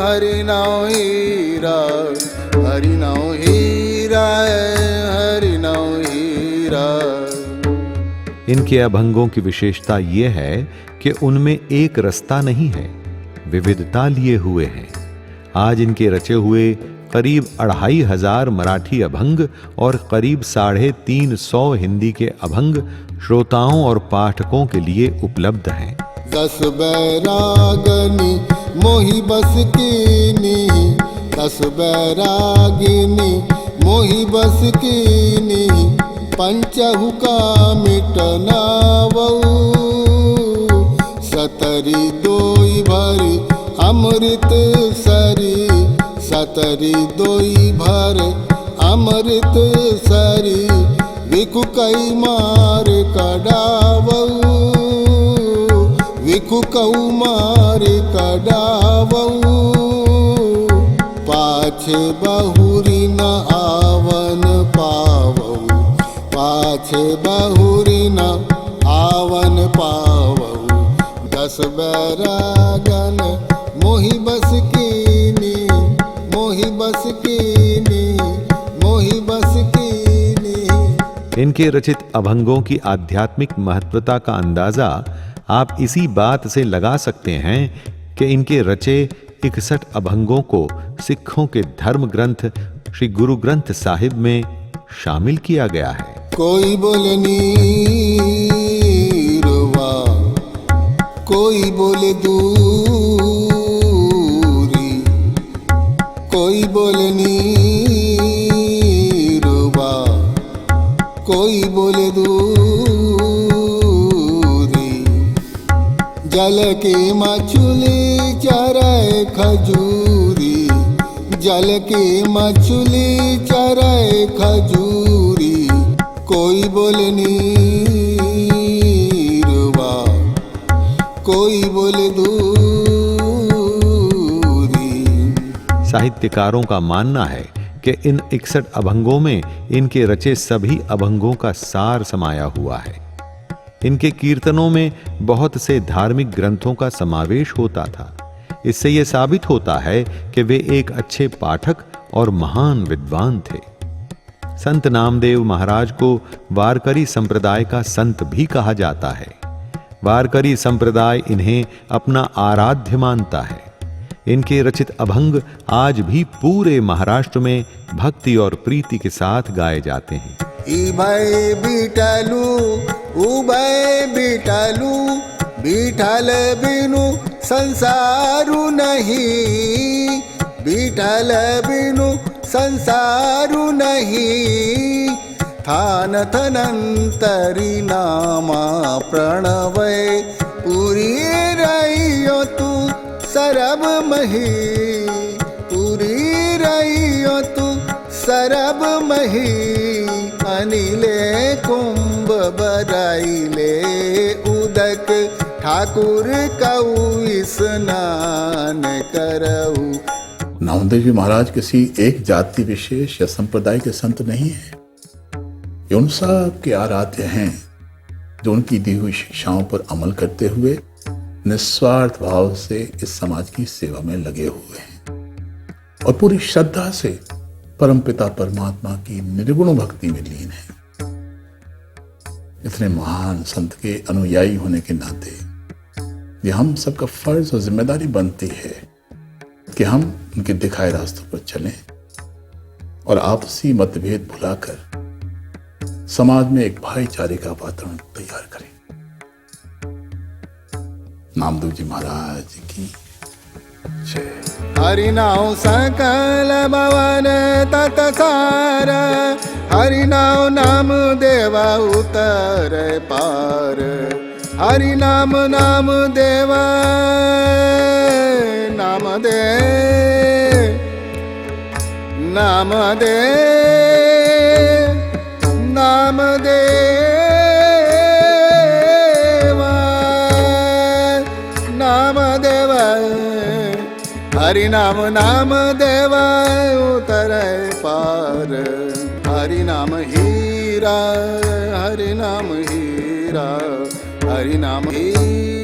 हरि नाम हीरा, हरि नाम हीरा, हरि नाम हीरा। इनके अभंगों की विशेषता यह है कि उनमें एक रस्ता नहीं है, विविधता लिए हुए हैं। आज इनके रचे हुए करीब 2500 मराठी अभंग और करीब 350 हिंदी के अभंग श्रोताओं और पाठकों के लिए उपलब्ध हैं। 10 बैरागनी मोहि बस कीनी, 10 बैरागिनी मोहि बस कीनी, पंचहुका मिटनावऊ, 17 दोई भरी अमृत सरी, 17 दोई भर अमृत सरी, विकु कई मार कडावऊ, विकु कऊ मार कडावऊ, पाछे बहुरी न आवन पावऊ, पाछे बहुरी न आवन पावऊ, 10 बैरागन मोहि बस कीनी, मोहि बस कीनी, मोहि बस कीनी। इनके रचित अभंगों की आध्यात्मिक महत्वता का अंदाजा आप इसी बात से लगा सकते हैं कि इनके रचे 61 अभंगों को सिखों के धर्म ग्रंथ श्री गुरु ग्रंथ साहिब में शामिल किया गया है। कोई बोले नीरवा, कोई बोले दूरी, कोई बोले नीरवा, कोई बोले दूरी, जल की मछली चरे खजूरी, जल की मछली चरे खजूरी, कोई बोले नीरवा, कोई बोले दूरी। साहित्यकारों का मानना है कि इन 61 अभंगों में इनके रचे सभी अभंगों का सार समाया हुआ है। इनके कीर्तनों में बहुत से धार्मिक ग्रंथों का समावेश होता था। इससे यह साबित होता है कि वे एक अच्छे पाठक और महान विद्वान थे। संत नामदेव महाराज को वारकरी संप्रदाय का संत भी कहा जाता है। वारकरी संप्रदाय इन्हें अपना आराध्य मानता है। इनके रचित अभंग आज भी पूरे महाराष्ट्र में भक्ति और प्रीति के साथ गाए जाते हैं। इभय बिटलू उभय बिटलू, बिठल बिनु संसारु नहीं, बिठल बिनु संसारु नहीं, थान थनंतरी नामा प्रणवय, पूरी रहियो तू सरब मही, पूरी रहियो तू सरब मही अनिले कुंभ बराइले उदक ठाकुर कऊ स्नान करऊ। नामदेव जी महाराज किसी एक जाति विशेष या संप्रदाय के संत नहीं है। ये उन सब के आराध्य हैं जो उनकी दी हुई शिक्षाओं पर अमल करते हुए निस्वार्थ भाव से इस समाज की सेवा में लगे हुए हैं और पूरी श्रद्धा से परमपिता परमात्मा की निर्गुण भक्ति में लीन है। इतने महान संत के अनुयायी होने के नाते ये हम सबका फर्ज और जिम्मेदारी बनती है कि हम उनके दिखाए रास्तों पर चलें और आपसी मतभेद भुलाकर समाज में एक भाईचारे का वातावरण तैयार करें। नामदेव जी महाराज की जय। हरि नाम सकल भवन तत्सार, हरि नाम देवा उतर पार। हरि नाम देवा नाम दे नाम दे नाम देवा नाम देवा। हरि नाम देवा उतर पार। हरि नाम हीरा, हरि नाम हीरा, हरि नाम हीरा।